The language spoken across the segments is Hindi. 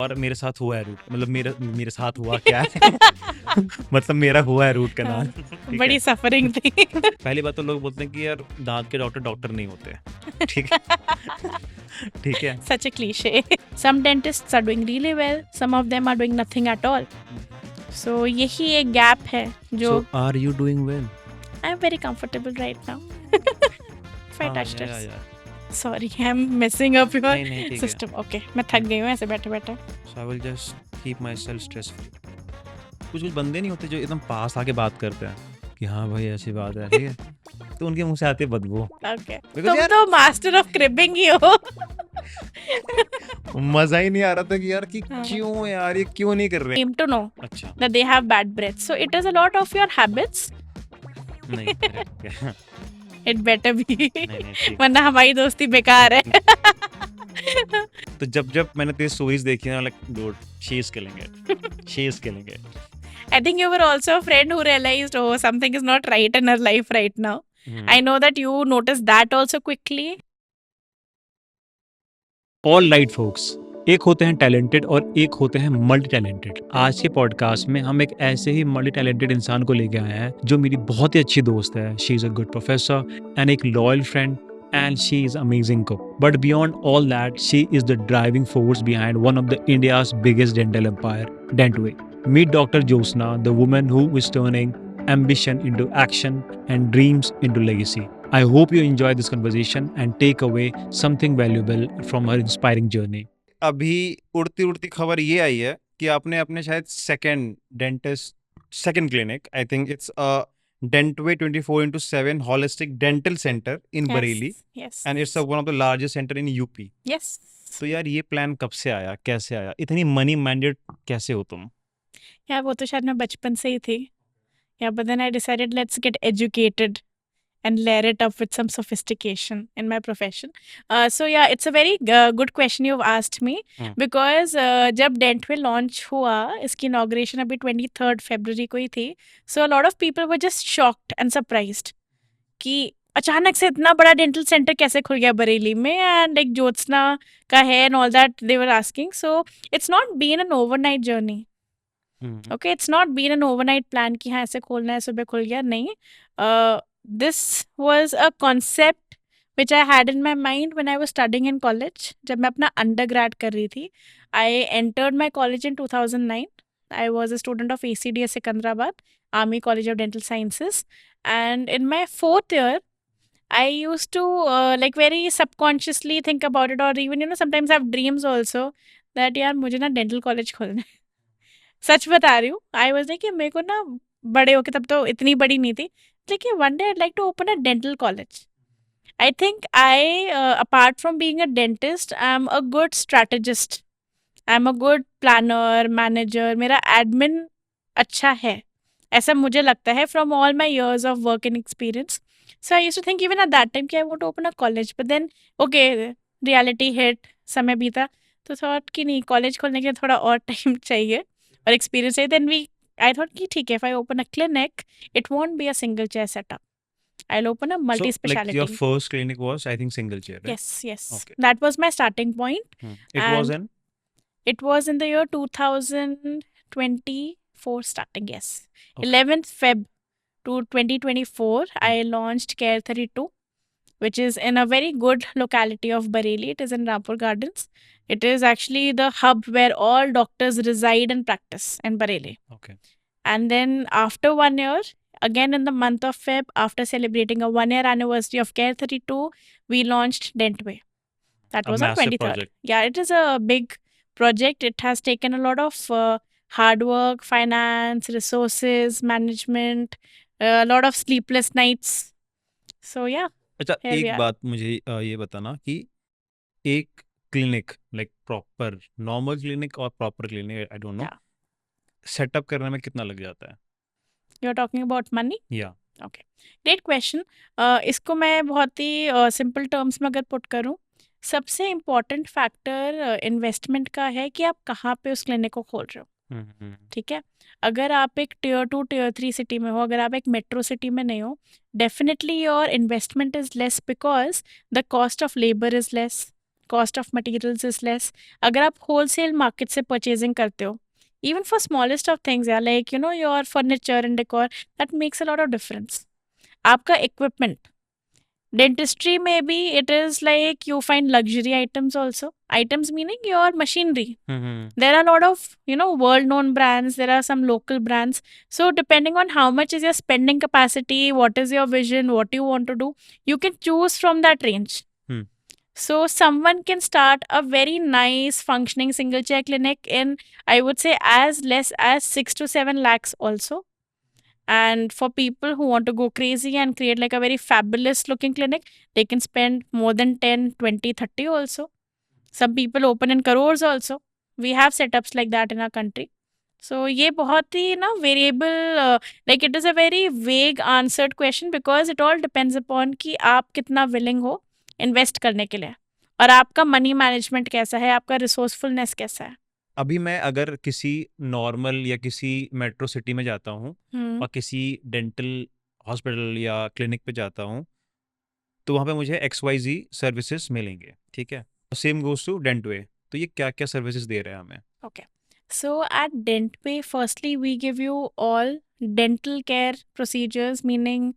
और मेरे साथ हुआ है रूट, मतलब मेरे मेरे साथ हुआ क्या है मतलब मेरा हुआ है रूट कनाल। ठीक है, बड़ी सफरिंग थी। पहली बात तो लोग बोलते हैं कि यार दांत के डॉक्टर डॉक्टर नहीं होते। ठीक है ठीक है। Such a cliche. Some dentists are doing really well, some of them are doing nothing at all. So यही एक gap है जो So are you doing well? I'm very comfortable right now. If I हाँ, touched या, it. या। Sorry, I'm messing up your नहीं नहीं ठीक है। system. Okay, मैं थक गई हूँ ऐसे बैठे बैठे. So I will just keep myself stress free. कुछ कुछ बंदे नहीं होते जो एकदम पास आके बात करते हैं कि हाँ भाई ऐसी बात है, ठीक है, तो उनके मुंह से आती है बदबू। Okay. Because तुम यार तो master of cribbing ही हो. मजा ही नहीं आ रहा था कि यार कि हाँ. क्यों यार ये क्यों नहीं कर रहे। Came to know अच्छा that they have bad breath. So it is a lot of your habits. नहीं नहीं It better be. नहीं ठीक। वरना हमारी दोस्ती बेकार है. तो जब मैंने तेरी स्टोरीज देखी ना, like dude she is killing it, she is killing it. I think you were also a friend who realized, oh, something is not right in her life right now. I know that you noticed that also quickly. All right folks, एक होते हैं टैलेंटेड और एक होते हैं मल्टी टैलेंटेड। आज के पॉडकास्ट में हम एक ऐसे ही मल्टी टैलेंटेड इंसान को लेके आए हैं जो मेरी बहुत ही अच्छी दोस्त है। She is a good professor and एक loyal friend and she is amazing cook. But beyond all that, she is the driving force behind one of the India's biggest dental empire, Dentway. Meet Dr. Josna, the woman who is turning ambition into action and dreams into legacy. I hope you enjoy this conversation and take away something valuable from her inspiring journey. अभी उड़ती उड़ती खबर ये आई है कि आपने अपने शायद second clinic, I think it's Dentway 24/7 holistic dental center in Bareilly, Yes. and it's one of the largest center in UP. Yes. तो यार ये प्लान कब से आया, कैसे आया, इतनी मनी माइंडेड कैसे हो तुम? Yeah, वो तो शायद मैं बचपन से ही थी. Yeah, but then I decided let's get educated and layer it up with some sophistication in my profession. So yeah, it's a very good question you've asked me because जब Dentway launch हुआ, इसकी inauguration अभी 23rd February को ही थी. So a lot of people were just shocked and surprised कि अचानक से इतना बड़ा डेंटल सेंटर कैसे खुल गया बरेली में, एंड एक ज्योत्सना का है and all that they were asking. So it's not been an overnight journey. Okay, it's not been an overnight plan कि हाँ ऐसे खोलना है सुबह खुल गया, नहीं. This was a concept which I had in my mind when I was studying in college. जब मैं अपना undergrad कर रही थी. I entered my college in 2009. I was a student of ACDS Secunderabad, Army College of Dental Sciences, and in my 4th year I used to like very subconsciously think about it, or even sometimes have dreams also that यार मुझे ना dental college खोलना है. सच बता रही हूँ. आई वाज लाइक कि मेरे को ना बड़े होके, तब तो इतनी बड़ी नहीं थी, लेकिन one day I like to open a dental college. I think I apart from being a dentist I am a good strategist. I am a good planner, manager. मेरा एडमिन अच्छा है, ऐसा मुझे लगता है from all my years of work and experience. So I used to think even at that time कि I want to open a college, but then okay reality hit, समय बीता, तो थॉट कि नहीं, कॉलेज खोलने के लिए थोड़ा और टाइम चाहिए और एक्सपीरियंस चाहिए. देन I thought कि ठीक है, if I open a clinic, it won't be a single chair setup. I'll open a So multi-speciality. like your first clinic was, I think, single chair, right? Yes. Okay. That was my starting point. It was in? It was in the year 2024 starting, yes. Okay. 11th Feb to 2024, I launched Care 32, which is in a very good locality of Bareilly. It is in Rampur Gardens. It is actually the hub where all doctors reside and practice in Bareilly. Okay. And then after 1 year, again in the month of Feb, after celebrating a 1-year anniversary of Care 32, we launched Dentway. That was on 23rd. Project. Yeah, it is a big project. It has taken a lot of hard work, finance, resources, management, a lot of sleepless nights. So yeah. अच्छा, Here we एक are. बात मुझे ये बताना कि एक clinic, like proper normal clinic और proper clinic, I don't know, Yeah. Setup करने में कितना लग जाता है? You're talking about money? या Okay. Great question. इसको मैं बहुत ही सिंपल टर्म्स में अगर पुट करूं, सबसे इम्पोर्टेंट फैक्टर इन्वेस्टमेंट का है कि आप कहाँ पे उस क्लिनिक को खोल रहे हो. ठीक है. अगर आप एक टियर 2 टियर 3 सिटी में हो, अगर आप एक मेट्रो सिटी में नहीं हो, definitely your investment is less because the cost of labour is less, cost of materials is less. अगर आप wholesale market से purchasing करते हो, even for smallest of things, yeah, like you know your furniture and decor, that makes a lot of difference. आपका equipment, dentistry maybe it is like you find luxury items also. Items meaning your machinery. There are a lot of world known brands, there are some local brands. So depending on how much is your spending capacity, what is your vision, what you want to do, you can choose from that range. So someone can start a very nice functioning single chair clinic in, I would say, as less as 6 to 7 lakhs also. And for people who want to go crazy and create like a very fabulous looking clinic, they can spend more than 10, 20, 30 also. Some people open in crores also. We have setups like that in our country. So ये बहुत ही ना variable, like it is a very vague answered question because it all depends upon कि आप कितना willing हो invest करने के लिए और आपका money management कैसा है, आपका resourcefulness कैसा है. अभी मैं अगर किसी नॉर्मल या किसी मेट्रो सिटी में जाता हूँ और किसी डेंटल हॉस्पिटल या क्लिनिक पे जाता हूँ तो वहाँ पे मुझे XYZ सर्विसेज मिलेंगे, ठीक है. Same goes to Dentway. तो ये क्या क्या सर्विसेज दे रहे हैं हमें? Okay. So at Dentpay, firstly, we give you all dental care procedures, meaning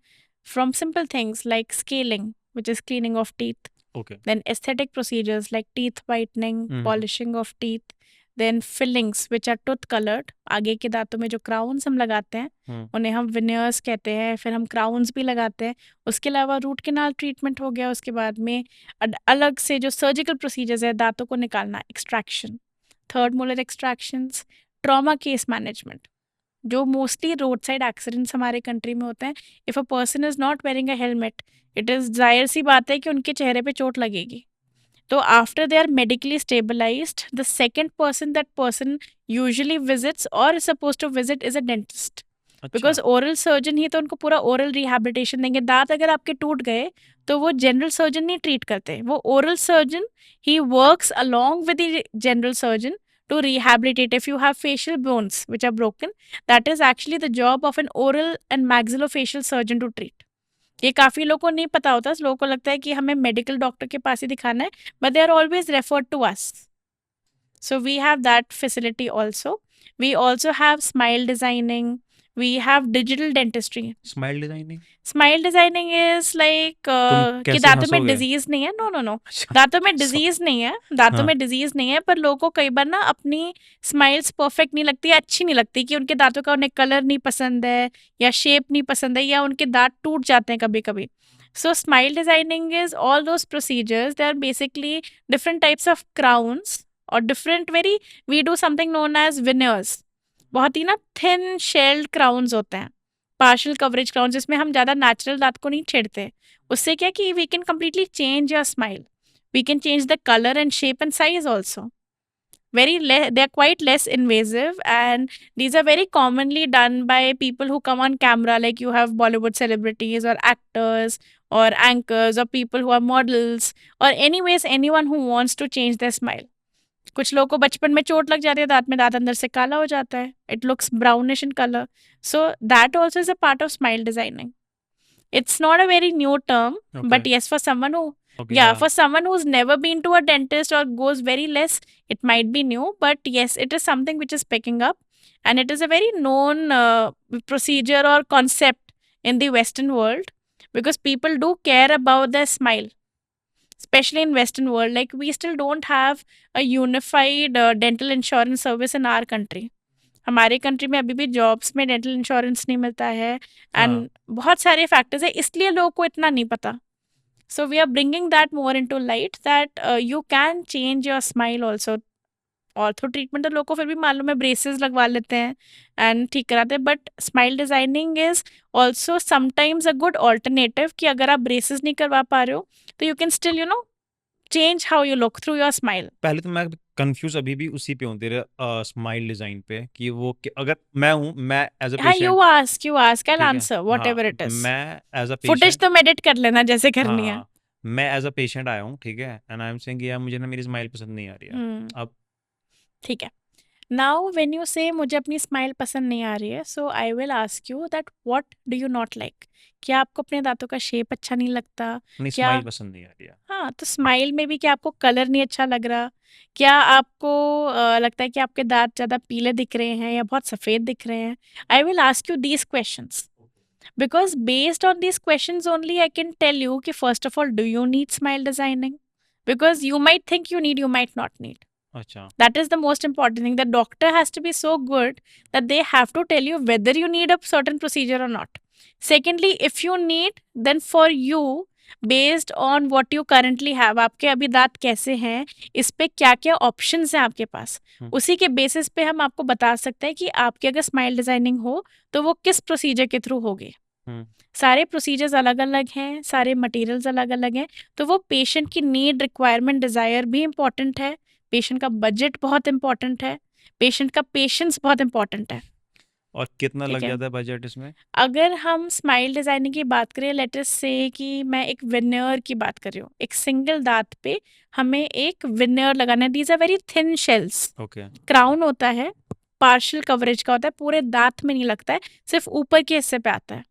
from simple things like scaling, which is cleaning of teeth. Okay. Then aesthetic procedures like teeth whitening, polishing of teeth. Then fillings, which are tooth colored. आगे के दांतों में जो crowns हम लगाते हैं उन्हें हम veneers कहते हैं. फिर हम crowns भी लगाते हैं. उसके अलावा रूट कैनाल ट्रीटमेंट हो गया. उसके बाद में अलग से जो सर्जिकल प्रोसीजर्स है दांतों को निकालना, extraction, third molar extractions, trauma case management, जो मोस्टली रोड साइड एक्सीडेंट्स हमारे कंट्री में होते हैं. If a person is not wearing a helmet, it is जाहिर सी बात है कि उनके चेहरे पे चोट लगेगी. तो after they are medically stabilised, the second person that person usually visits or is suppose to visit is a dentist. Because oral surgeon ही तो उनको पूरा ओरल रिहैबिलिटेशन देंगे. दांत अगर आपके टूट गए तो वो जनरल सर्जन नहीं ट्रीट करते, वो oral surgeon he works along with the general surgeon to rehabilitate. If you have facial bones which are broken, that is actually the job of an oral and maxillofacial surgeon to treat. ये काफ़ी लोगों को नहीं पता होता. लोगों को लगता है कि हमें मेडिकल डॉक्टर के पास ही दिखाना है, but they are always referred to us. So we have that facility also. We also have smile designing. We have digital dentistry. Smile designing? Smile designing is like कि दांतों में डिजीज नहीं है. नो दांतों में डिजीज नहीं है. दांतों में डिजीज नहीं है, पर लोगों को कई बार ना अपनी स्माइल्स परफेक्ट नहीं लगती, अच्छी नहीं लगती, कि उनके दांतों का उन्हें कलर नहीं पसंद है या शेप नहीं पसंद है या उनके दांत टूट जाते हैं कभी कभी. So smile designing is all those procedures. They are basically different types of crowns or different we do something known as veneers. बहुत ही ना थिन शेल्ड क्राउन्स होते हैं, पार्शियल कवरेज क्राउन, जिसमें हम ज़्यादा नेचुरल दांत को नहीं छेड़ते. उससे क्या कि we can completely change your smile, we can change the colour and shape and size also. They are quite less invasive, and these are very commonly done by people who come on camera, like you have Bollywood celebrities or actors or anchors or people who are models or anyways anyone who wants to change their smile. कुछ लोगों को बचपन में चोट लग जाती है दांत में, दांत अंदर से काला हो जाता है, it looks brownish in colour. So that also is a part of smile designing. It's not a very new term, but yes, for someone who for someone who's never been to a dentist or goes very less, it might be new, but yes, it is something which is picking up, and it is a very known procedure or concept in the Western world, because people do care about their smile, especially in Western world. Like we still don't have a unified dental insurance service in our country. हमारे कंट्री में अभी भी जॉब्स में डेंटल इंश्योरेंस नहीं मिलता है, एंड बहुत सारे फैक्टर्स है, इसलिए लोगों को इतना नहीं पता. So we are bringing that more into light, that you can change your smile also. Ortho treatment तो लोगों को फिर भी मालूम है, ब्रेसेस लगवा लेते हैं एंड ठीक कराते हैं, but smile designing is also sometimes a good alternative, कि अगर आप ब्रेसेस नहीं करवा पा रहे हो तो you can still change how you look through your smile. पहले तो मैं कंफ्यूज अभी भी उसी पे हूँ तेरे स्माइल डिजाइन पे, कि वो अगर मैं हूँ, मैं as a patient. you ask I'll answer whatever it is. मैं एज अ फुटेज पेशेंट, तो एडिट कर लेना जैसे करनी है. मैं एज अ पेशेंट आया हूँ, ठीक है, एंड आई एम सेइंग यार मुझे ना मेरी स्माइल पसंद नहीं आ रही है. अब ठीक है. नाउ व्हेन यू से मुझे अपनी स्माइल पसंद नहीं आ रही है, so I will ask you that what do you not like? क्या आपको अपने दांतों का शेप अच्छा नहीं लगता? नहीं, क्या स्माइल पसंद नहीं आ रही है। हाँ, तो स्माइल में भी क्या आपको कलर नहीं अच्छा लग रहा? क्या आपको लगता है कि आपके दांत ज़्यादा पीले दिख रहे हैं या बहुत सफ़ेद दिख रहे हैं? आई will ask you these questions, because based on these questions only I can tell you कि first of all do you need smile designing, because you might think you need, you might not need. अच्छा। That is the most important thing. The doctor has to be so good that they have to tell you whether you need a certain procedure or not. Secondly, if you need, then for you, based on what you currently have, आपके अभी दांत कैसे हैं, इस पे क्या क्या ऑप्शंस हैं आपके पास, उसी के बेसिस पे हम आपको बता सकते हैं कि आपकी अगर स्माइल डिजाइनिंग हो तो वो किस प्रोसीजर के थ्रू होगी। सारे प्रोसीजर्स अलग अलग हैं, सारे मटेरियल्स अलग अलग हैं, तो वो पेशेंट की नीड, रिक्वायरमेंट, डिज़ायर भी इम्पॉर्टेंट है, पेशेंट का बजट बहुत इम्पॉर्टेंट है, पेशेंट का पेशेंस बहुत इम्पॉर्टेंट है। और कितना ठीक लग है, जाता है बजट इसमें? अगर हम स्माइल डिजाइनिंग की बात करें, लेट अस से कि मैं एक विनियर की बात कर रही हूँ, एक सिंगल दांत पे हमें एक विनियर लगाना है। These are very thin shells. Okay. Crown होता है, पार्शियल कवरेज का होता है, पूरे दांत में नहीं लगता है, सिर्फ ऊपर के हिस्से पे आता है।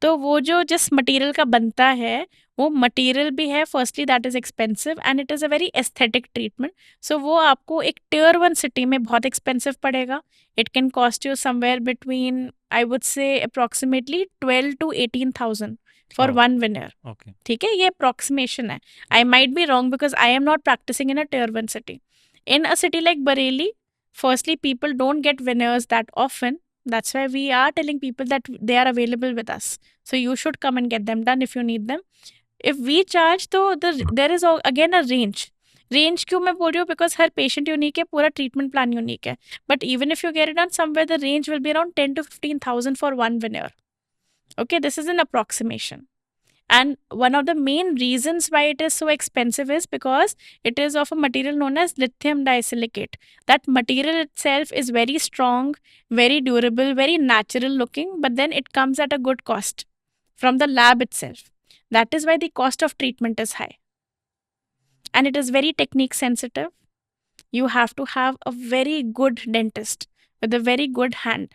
तो वो जो जिस मटेरियल का बनता है, वो मटेरियल भी है, firstly that is expensive and it is a very aesthetic treatment. So वो आपको एक टियर 1 सिटी में बहुत एक्सपेंसिव पड़ेगा। It can cost you somewhere between, I would say approximately 12 to 18,000 for Oh, one veneer. Okay. ठीक है, ये अप्रॉक्सीमेशन है। I might be wrong because I am not practising in a tier 1 city. In a city like Bareilly, firstly, people don't get veneers that often. That's why we are telling people that they are available with us. So you should come and get them done if you need them. If we charge, तो there is again a range. Range क्यों मैं बोल रही हूँ, बिकॉज हर पेशेंट यूनिक है, पूरा ट्रीटमेंट प्लान यूनिक है, but even if you get it done somewhere the range will be around 10 to 15,000 for one veneer. Okay, this is an approximation. And one of the main reasons why it is so expensive is because it is of a material known as lithium disilicate. That material itself is very strong, very durable, very natural looking, but then it comes at a good cost from the lab itself. That is why the cost of treatment is high. And it is very technique sensitive. You have to have a very good dentist with a very good hand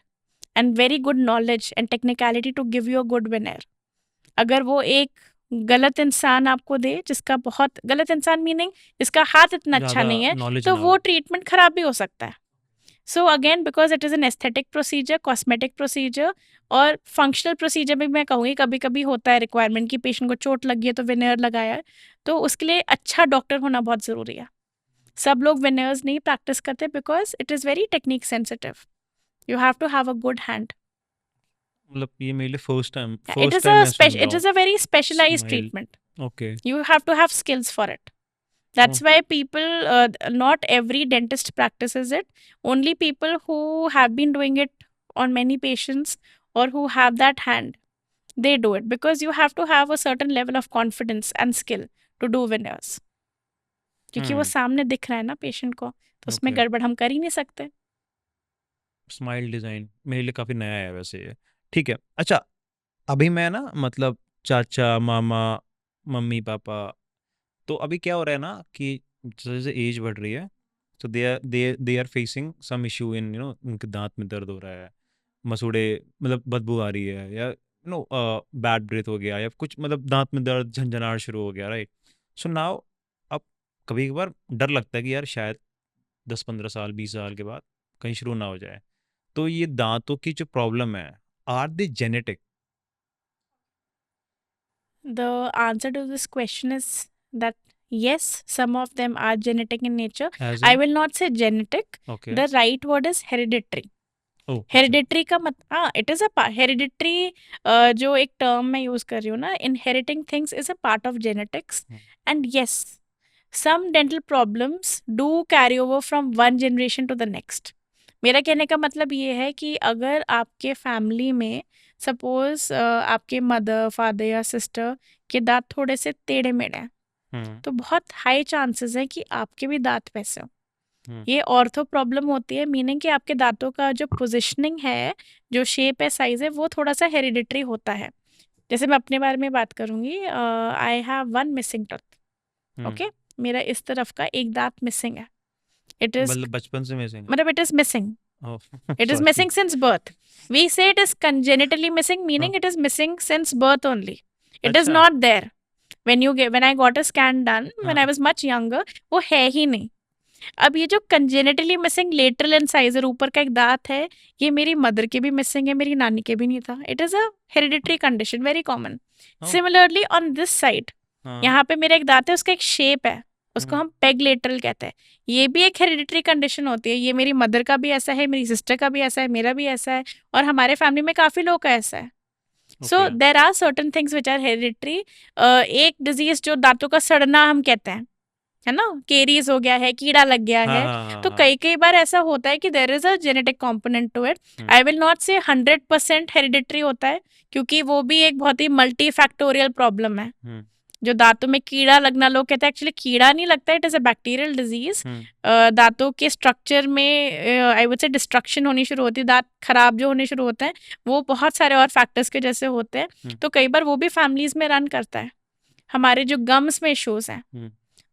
and very good knowledge and technicality to give you a good veneer. अगर वो एक गलत इंसान आपको दे, जिसका बहुत गलत इंसान मीनिंग जिसका हाथ इतना अच्छा ज़्यादा नहीं है, नॉलेज तो ना वो हो। ट्रीटमेंट खराब भी हो सकता है। So again, because it is an aesthetic procedure, cosmetic procedure और फंक्शनल प्रोसीजर भी मैं कहूँगी कभी कभी होता है रिक्वायरमेंट की पेशेंट को चोट लगी है तो विनेयर लगाया है, तो उसके लिए अच्छा डॉक्टर होना बहुत ज़रूरी है। सब लोग विनेयर्स नहीं प्रैक्टिस करते because it is very technique sensitive. You have to have a good hand. मतलब ये मेरे लिए first time It first is time a मैं सुन रहा it हूँ। is a very specialized smile. treatment. Okay. You have to have skills for it. That's why people, not every dentist practices it. Only people who have been doing it on many patients or who have that hand, they do it, because you have to have a certain level of confidence and skill to do veneers. क्योंकि वो सामने दिख रहा है ना पेशेंट को, तो उसमें ओके। गड़बड़ हम कर ही नहीं सकते। स्माइल डिज़ाइन मेरे लिए काफ़ी नया है वैसे ये। ठीक है। अच्छा, अभी मैं ना मतलब चाचा, मामा, मम्मी, पापा, तो अभी क्या हो रहा है ना कि जैसे एज बढ़ रही है, तो they are facing some issue इन उनके दांत में दर्द हो रहा है, मसूड़े, मतलब बदबू आ रही है, या बैड ब्रेथ हो गया, या कुछ मतलब दांत में दर्द, झंझनाहट शुरू हो गया, राइट? सो नाउ अब कभी कभार डर लगता है कि यार शायद 10-15 साल 20 साल के बाद कहीं शुरू ना हो जाए। तो ये दांतों की जो प्रॉब्लम है, are they genetic? The answer to this question is that yes, some of them are genetic in nature. As I in? will not say genetic. Okay. The right word is hereditary. Oh, अच्छा। हेरिडिटरी का मत, हाँ, इट इज़ अ हेरिडिटरी, जो एक टर्म मैं यूज़ कर रही हूँ ना, inheriting things is a part of genetics. And yes, some dental problems do carry over from one generation to the next. मेरा कहने का मतलब ये है कि अगर आपके फैमिली में सपोज आपके मदर, फादर या सिस्टर के दांत थोड़े से टेढ़े मेढ़े हैं, तो बहुत हाई चांसेस है कि आपके भी दांत वैसे हो। ये ऑर्थो प्रॉब्लम होती है, मीनिंग कि आपके दांतों का जो पोजिशनिंग है, जो शेप है, साइज है, वो थोड़ा सा हेरिडिटरी होता है। जैसे मैं अपने बारे में बात करूंगी, I have one missing tooth. Okay, मेरा इस तरफ का एक दांत मिसिंग है। It is मतलब बचपन से मिसिंग है। मतलब it is missing. Oh It is sorry. missing since birth. We say it is congenitally missing, meaning it is missing since birth only. It is अच्छा। not there. When I got a scan done when I हाँ was much younger, वो है ही नहीं. अब ये जो कंजेनेटली मिसिंग लेटरल इंसाइजर ऊपर का एक दांत है, ये मेरी मदर के भी मिसिंग है, मेरी नानी के भी नहीं था. It is a hereditary condition, very common. Oh similarly on this side, हाँ यहाँ पे मेरा एक दांत है, उसका एक शेप है, उसको हम्म, हम पेग लेटरल कहते हैं. ये भी एक हेरिडिटरी कंडीशन होती है. ये मेरी मदर का भी ऐसा है, मेरी सिस्टर का भी ऐसा है, मेरा भी ऐसा है, और हमारे फैमिली में काफी लोग का ऐसा है. So okay there are certain things which are hereditary. एक डिजीज जो दांतों का सड़ना हम कहते हैं, है ना, केरीज हो गया है, कीड़ा लग गया हाँ है, हाँ हाँ तो हाँ कई कई बार ऐसा होता है कि there is a genetic component to it. Hmm, I will not say 100% hereditary होता है, क्योंकि वो भी एक बहुत ही मल्टी फैक्टोरियल प्रॉब्लम है. हम्म, जो दांतों में कीड़ा लगना, लोग कहते हैं एक्चुअली कीड़ा नहीं लगता, it is a bacterial disease. दांतों के स्ट्रक्चर में आई वुड से डिस्ट्रक्शन होनी शुरू होती है, दांत खराब जो होने शुरू होते हैं, वो बहुत सारे और फैक्टर्स के जैसे होते हैं. तो कई बार वो भी फैमिलीज में रन करता है. हमारे जो गम्स में इश्यूज हैं,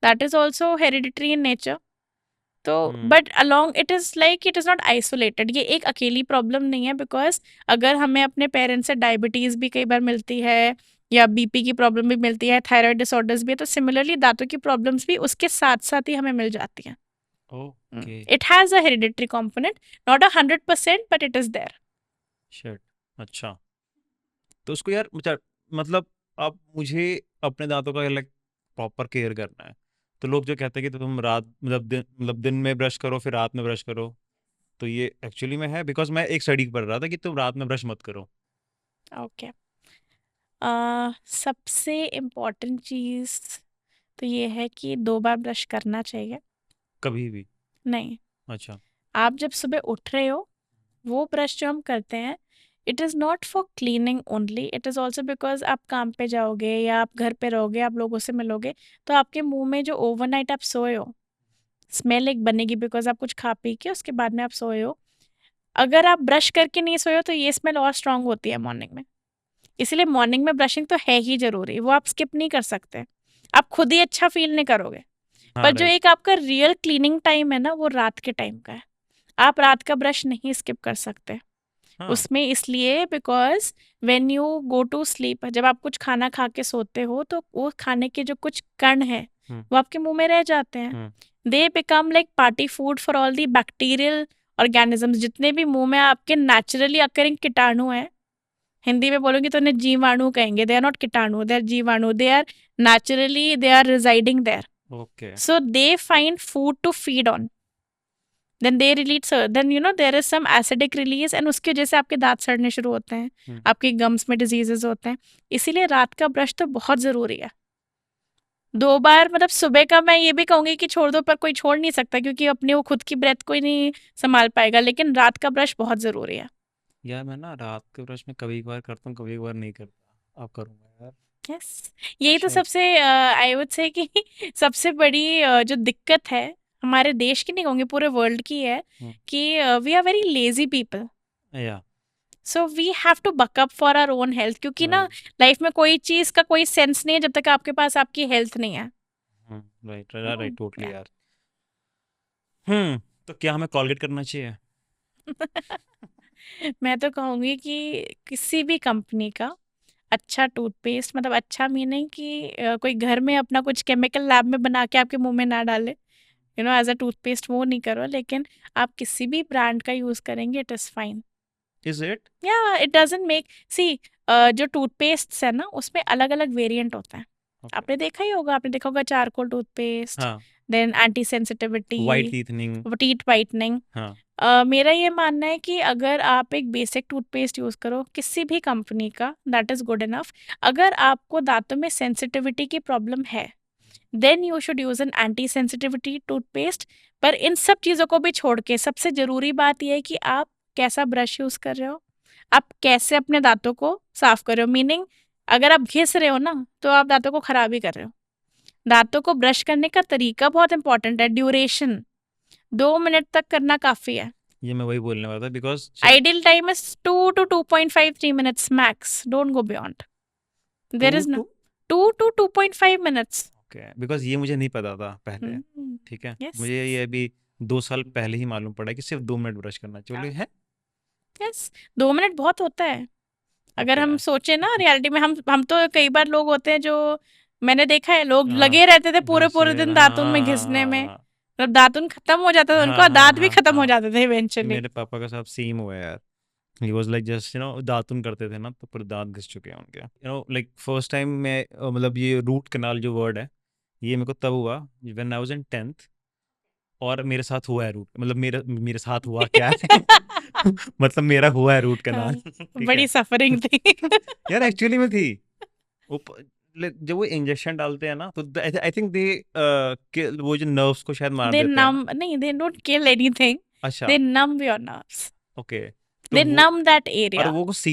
that is also hereditary in nature. तो but along it is like it is not isolated. ये एक अकेली प्रॉब्लम नहीं है, बिकॉज अगर हमें अपने पेरेंट्स से डायबिटीज भी कई बार मिलती है, या बीपी की प्रॉब्लम भी मिलती है, थायराइड डिसऑर्डर्स भी है, तो सिमिलरली दांतों की प्रॉब्लम्स भी उसके साथ साथ ही हमें मिल जाती हैं. Okay it has a hereditary component, not 100%, but it is there. Shit. अच्छा, तो उसको यार मतलब अब मुझे अपने दांतों का लाइक प्रॉपर केयर करना है, तो लोग जो कहते हैं कि तो तुम रात मतलब दिन में ब्रश करो फिर रात में ब्रश करो, तो ये एक्चुअली में है? बिकॉज मैं एक स्टडी पढ़ रहा था कि तुम रात में ब्रश मत करो। ओके. सबसे इम्पोर्टेंट चीज़ तो ये है कि 2 बार ब्रश करना चाहिए. कभी भी? नहीं, अच्छा। आप जब सुबह उठ रहे हो, वो ब्रश जो हम करते हैं, it is not for cleaning only, it is also because आप काम पे जाओगे या आप घर पे रहोगे, आप लोगों से मिलोगे, तो आपके मुंह में जो ओवरनाइट आप सोए हो, स्मेल एक बनेगी, बिकॉज आप कुछ खा पी के उसके बाद में आप सोए हो. अगर आप ब्रश करके नहीं सोए हो, तो ये स्मेल और स्ट्रांग होती है मॉर्निंग में. इसलिए मॉर्निंग में ब्रशिंग तो है ही जरूरी, वो आप स्किप नहीं कर सकते. आप खुद ही अच्छा फील नहीं करोगे. हाँ पर जो राइट। एक आपका रियल क्लीनिंग टाइम है ना, वो रात के टाइम का है. आप रात का ब्रश नहीं स्किप कर सकते हाँ उसमें, इसलिए because when you go to sleep, जब आप कुछ खाना खा के सोते हो, तो वो खाने के जो कुछ कण है, हम्म वो आपके मुंह में रह जाते हैं. Hmm they become like party food for all the bacterial organisms. जितने भी मुंह में आपके नेचुरली अकरिंग कीटाणु हैं, हिंदी में बोलोगे तो उन्हें जीवाणु कहेंगे. दे आर नॉट कीटाणु, दे आर जीवाणु. They are naturally they are residing there, okay so they find food to feed on. Then they release, then you know there is some acidic release, and उसकी वजह से आपके दांत सड़ने शुरू होते हैं, आपके गम्स में डिजीजेस होते हैं. इसीलिए रात का ब्रश तो बहुत जरूरी है. 2 बार मतलब सुबह का मैं ये भी कहूंगी कि छोड़ दो, पर कोई छोड़ नहीं सकता, क्योंकि अपने वो खुद की ब्रेथ कोई नहीं संभाल पाएगा, लेकिन रात का ब्रश बहुत जरूरी है. यार मैं ना रात के ब्रश में कभी कभार करता हूँ, कभी कभार नहीं करता, अब करूँगा यार। यस, यही तो शिट। सबसे आई वुड से कि सबसे बड़ी जो दिक्कत है हमारे देश की, नहीं कहूँगी पूरे वर्ल्ड की, है कि we are very lazy people. Yeah so we have to buck up for our own health, क्योंकि ना लाइफ में कोई चीज़ का कोई सेंस नहीं है जब तक आपके पास आपकी हेल्थ नहीं है. राइट राइट टोटली या यार। तो क्या हमें कॉलगेट करना चाहिए? मैं तो कहूँगी कि किसी भी कंपनी का अच्छा टूथपेस्ट, मतलब अच्छा मीनिंग कि कोई घर में अपना कुछ केमिकल लैब में बना के आपके मुंह में ना डाले, you know, as a toothpaste वो नहीं करो, लेकिन आप किसी भी ब्रांड का यूज़ करेंगे, it is fine. Is it? या इट डजंट मेक, सी, जो टूथपेस्ट है ना, उसमें अलग अलग वेरिएंट होता है. ओके। आपने देखा ही होगा, आपने देखा होगा चारकोल टूथपेस्ट, हाँ, then anti sensitivity, white teethening. Teeth whitening. हाँ मेरा ये मानना है कि अगर आप एक बेसिक टूथपेस्ट यूज़ करो किसी भी कंपनी का, दैट इज़ गुड इनफ. अगर आपको दांतों में सेंसिटिविटी की प्रॉब्लम है, then you should use an anti sensitivity toothpaste. पर इन सब चीज़ों को भी छोड़ के सबसे ज़रूरी बात यह है कि आप कैसा ब्रश यूज़ कर रहे हो, आप कैसे अपने दांतों को साफ कर रहे हो. मीनिंग, अगर आप घिस रहे हो ना, तो आप दांतों को खराब ही कर रहे हो. दांतों को ब्रश करने का तरीका बहुत इंपॉर्टेंट है. ड्यूरेशन 2 मिनट तक करना काफ़ी है. ये मैं वही बोलने वाला था because Ideal time is 2 to 2.53 minutes max. Don't go beyond. There two is no two 2 to 2.5 minutes. Okay, because ये मुझे नहीं पता था पहले। Hmm. ठीक है, Yes. मुझे ये भी 2 साल पहले ही मालूम पड़ा कि सिर्फ 2 मिनट ब्रश करना चाहिए। बोले हैं? यस, 2 मिनट बहुत होता है। अगर ओके। हम सोचे ना रियलिटी में, हम तो कई बार लोग होते हैं जो, मैंने देखा है लोग हाँ, लगे रहते थे पूरे घसे पूरे दिन हाँ, दातुन में हाँ, हाँ, घिसने हाँ, में, हाँ, मतलब दातुन खत्म हो जाता था हाँ, उनका और हाँ, दांत भी हाँ, खत्म हो हाँ। जाते थे इवेंचुअली। मेरे पापा का साथ सेम हुआ है यार। ही वाज लाइक जस्ट दातुन करते थे ना, तो पूरे दांत घिस चुके हैं उनके। लाइक फर्स्ट टाइम मैं मतलब ये रूट कनाल जो वर्ड है, ये मेरे को तब हुआ when I was in 10th। और मेरे साथ हुआ है रूट, मतलब मेरे मेरे साथ हुआ क्या है मतलब मेरा हुआ है रूट हाँ, कनाल ठीक बड़ी है सफरिंग थी। यार एक्चुअली में थी। वो जब वो इंजेक्शन डालते हैं ना, तो आई थिंक दे वो जो नर्व्स को शायद मार दे देते हैं ना। नम नहीं, दे डोंट किल एनीथिंग, अच्छा। दे नम योर नर्व्स, ओके। तो दे वो नम दैट और एरिया। वो कुछ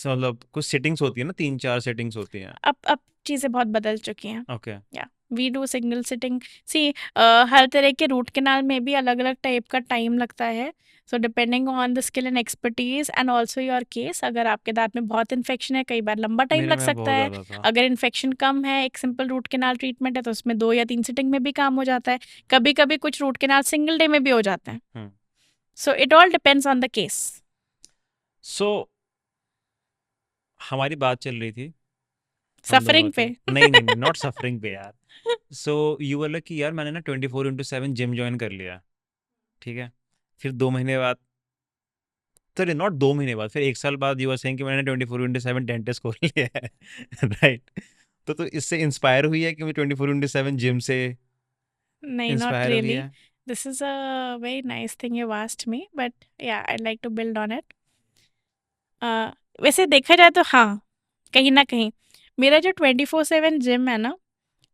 मतलब कुछ सेटिंग्स होती है ना, 3-4 सेटिंग्स होती हैं। अब चीजें बहुत बदल चुकी हैं। ओके। या वी डू सिंगल सिटिंग। सी, हर तरह के रूट कैनाल में भी अलग अलग टाइप का टाइम लगता है। So depending on the skill and expertise and also your case, अगर आपके दांत में बहुत इन्फेक्शन है कई बार लंबा टाइम मेरे लग में सकता बहुत है। ज्यादा था। अगर इन्फेक्शन कम है, एक सिंपल रूट कैनाल ट्रीटमेंट है, तो उसमें 2 या 3 सिटिंग में भी काम हो जाता है। कभी कभी कुछ रूट कैनाल सिंगल डे में भी हो जाते हैं। Hmm. So it all depends on the case. So हमारी बात चल रही थी हम दोनों सफरिंग की। पे। नहीं नहीं नहीं, नॉट सफरिंग पे यार। सो यू वर लाइक कि यार मैंने ना 24/7 जिम ज्वाइन कर लिया। ठीक है। फिर 2 महीने बाद, सॉरी नॉट 2 महीने बाद, फिर 1 साल बाद यू आर सेइंग कि मैंने 24/7 डेंटिस्ट खोल लिया है राइट। तो इससे इंस्पायर हुई है कि मैं 24/7 जिम से नहीं, नॉट इंस्पायर हुई रियली। है? This is a very nice thing you asked me, but yeah I like to build on it. वैसे देखा जाए तो हाँ, कहीं ना कहीं मेरा जो 24/7 जिम है ना,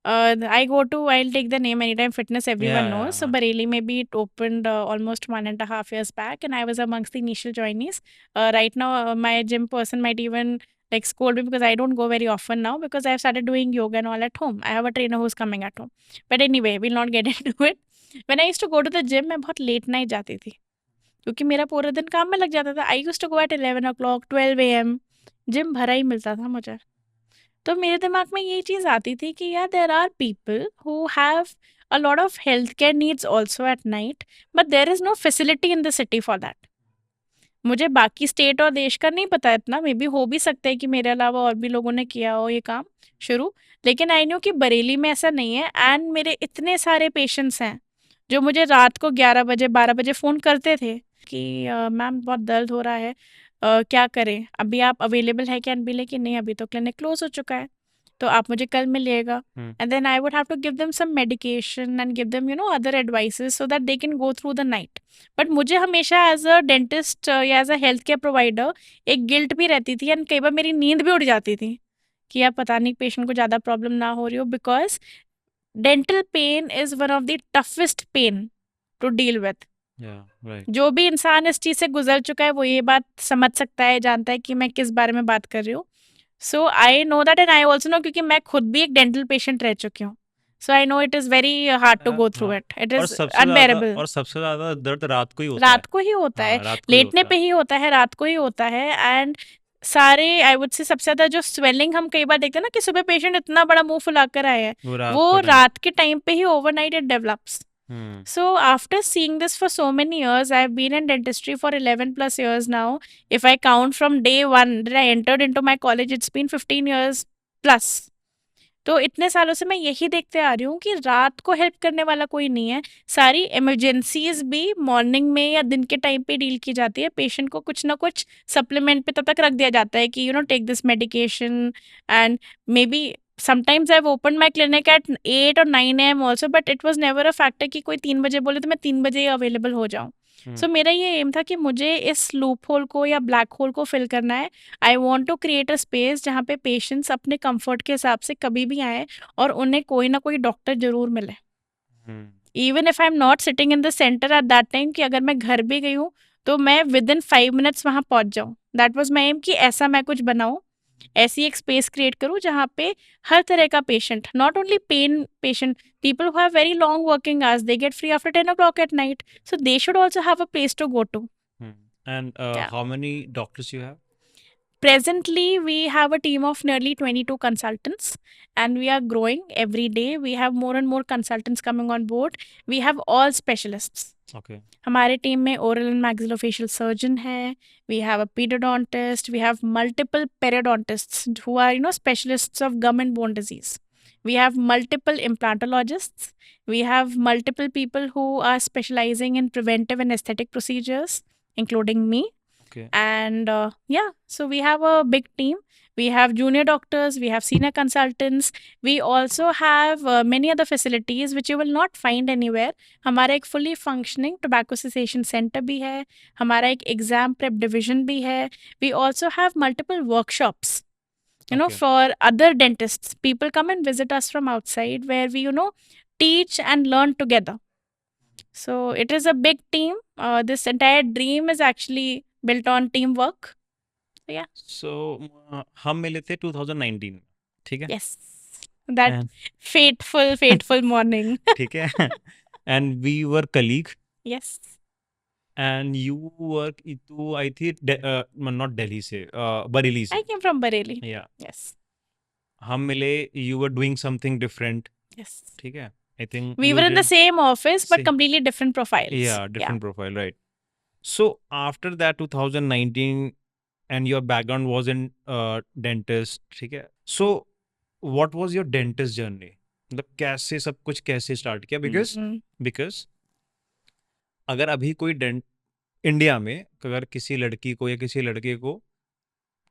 आई go to, I'll take the name Anytime Fitness, या everyone knows. So या Bareilly, maybe it opened almost 1.5 years back, and I was amongst the initial joinees. Right now, my gym person might even like scold me because I don't go very often now because I've started doing yoga and all at home. I have a trainer who's coming at home. But anyway, we'll not get into it. When I used to go to the gym, मैं बहुत लेट नाइट जाती थी क्योंकि मेरा पूरा दिन काम में लग जाता था। I used to go at 11 o'clock 12 a.m. Gym भरा ही मिलता था मुझे। तो मेरे दिमाग में ये चीज़ आती थी कि यार there are people who have a lot of health care needs also at night, but there is no facility in the city for that. मुझे बाकी स्टेट और देश का नहीं पता इतना, मे बी हो भी सकता है कि मेरे अलावा और भी लोगों ने किया हो ये काम शुरू, लेकिन आई नो कि बरेली में ऐसा नहीं है। एंड मेरे इतने सारे पेशेंट्स हैं जो मुझे रात को 11 बजे 12 बजे फ़ोन करते थे कि मैम बहुत दर्द हो रहा है, क्या करें, अभी आप अवेलेबल है क्या? बोले कि नहीं, अभी तो क्लिनिक क्लोज हो चुका है, तो आप मुझे कल मिलिएगा। Hmm. And then I would have to give them some medication and give them other advices so that they can go through the night. But मुझे हमेशा एज अ डेंटिस्ट या as a health care provider एक गिल्ट भी रहती थी, एंड कई बार मेरी नींद भी उड़ जाती थी कि यार पता नहीं पेशेंट को ज़्यादा प्रॉब्लम ना हो रही हो, because dental pain is one of the toughest pain to deal with. Yeah right. जो भी इंसान इस चीज़ से गुजर चुका है वो ये बात समझ सकता है, जानता है कि मैं किस बारे में बात कर रही हूँ। So I know that, and I also know क्योंकि मैं खुद भी एक डेंटल पेशेंट रह चुकी हूँ। So I know it is very hard to go through हाँ। इट, इट और इज़ सबसे ज्यादा अनबेरेबल। और सबसे ज्यादा दर्द रात को ही होता है। रात को ही होता है, हाँ, रात को ही लेटने होता पे है। ही होता है, रात को ही होता है। एंड सारे आई वुड से सबसे ज़्यादा जो स्वेलिंग हम कई बार देखते हैं ना कि सुबह पेशेंट इतना बड़ा मुंह फुलाकर आया है, वो रात को वो टाइम। रात के टाइम पे ही overnight it develops. Hmm. So after seeing this for so many years, I've been in dentistry for 11 plus years now. If I count from day one that I entered into my college, it's been 15 years plus. तो इतने सालों से मैं यही देखते आ रही हूँ कि रात को हेल्प करने वाला कोई नहीं है। सारी इमरजेंसीज भी मॉर्निंग में या दिन के टाइम पे डील की जाती है। पेशेंट को कुछ ना कुछ सप्लीमेंट पे तब तक रख दिया जाता है कि take this medication. And may be sometimes I have open my clinic at 8 or 9 a.m. Also, but it was never a factor कि कोई 3 बजे बोले तो मैं 3 बजे ही अवेलेबल हो जाऊँ। सो मेरा ये एम था कि मुझे इस लूप होल को या ब्लैक होल को फिल करना है। I want to create a space जहाँ पे पेशेंट्स अपने कंफर्ट के हिसाब से कभी भी आए और उन्हें कोई ना कोई डॉक्टर जरूर मिले, hmm. Even if I am not sitting in the centre at that time, कि अगर मैं घर भी गई हूँ तो मैं विद इन 5 मिनट्स वहाँ पहुँच जाऊँ। दैट वॉज माई एम कि ऐसा मैं कुछ बनाऊँ, ऐसी एक स्पेस क्रिएट करूँ जहाँ पे हर तरह का patient, not only pen patient, people who have very long working hours, they get free after 10 o'clock at night, so they should also have a place to go to. And Yeah. how many doctors you have? Presently, we have a team of nearly 22 consultants, and we are growing every day. We have more and more consultants coming on board. We have all specialists. Okay हमारे टीम में ओरल एंड मैक्सिलोफेशियल सर्जन है, we have a pedodontist, we have multiple periodontists who are specialists of gum and bone disease, we have multiple implantologists, we have multiple people who are specializing in preventive and aesthetic procedures, including me. Okay And yeah, so we have a big team. We have junior doctors, we have senior consultants, we also have many other facilities which you will not find anywhere. हमारा एक fully functioning tobacco cessation center भी है, हमारा एक exam prep division भी है. We also have multiple workshops, okay for other dentists. People come and visit us from outside where we, teach and learn together. So it is a big team. This entire dream is actually built on teamwork. So yeah, so हम मिले थे 2019 में, ठीक है? yes, that and fateful morning. ठीक है and we were colleague Yes, and you were तू आई थी नॉट दिल्ली से, बरेली I से, came from Bareilly. या Yes, हम मिले, you were doing something different, yes. ठीक है? I think We you were in the did same office but से completely different profiles. या Yeah. Different profile, right? So after that 2019 and your background was in dentist, ठीक है? So what was your dentist journey? मतलब कैसे सब कुछ कैसे स्टार्ट किया? Mhm. बिकॉज अगर अभी कोई डेंट इंडिया में अगर किसी लड़की को या किसी लड़के को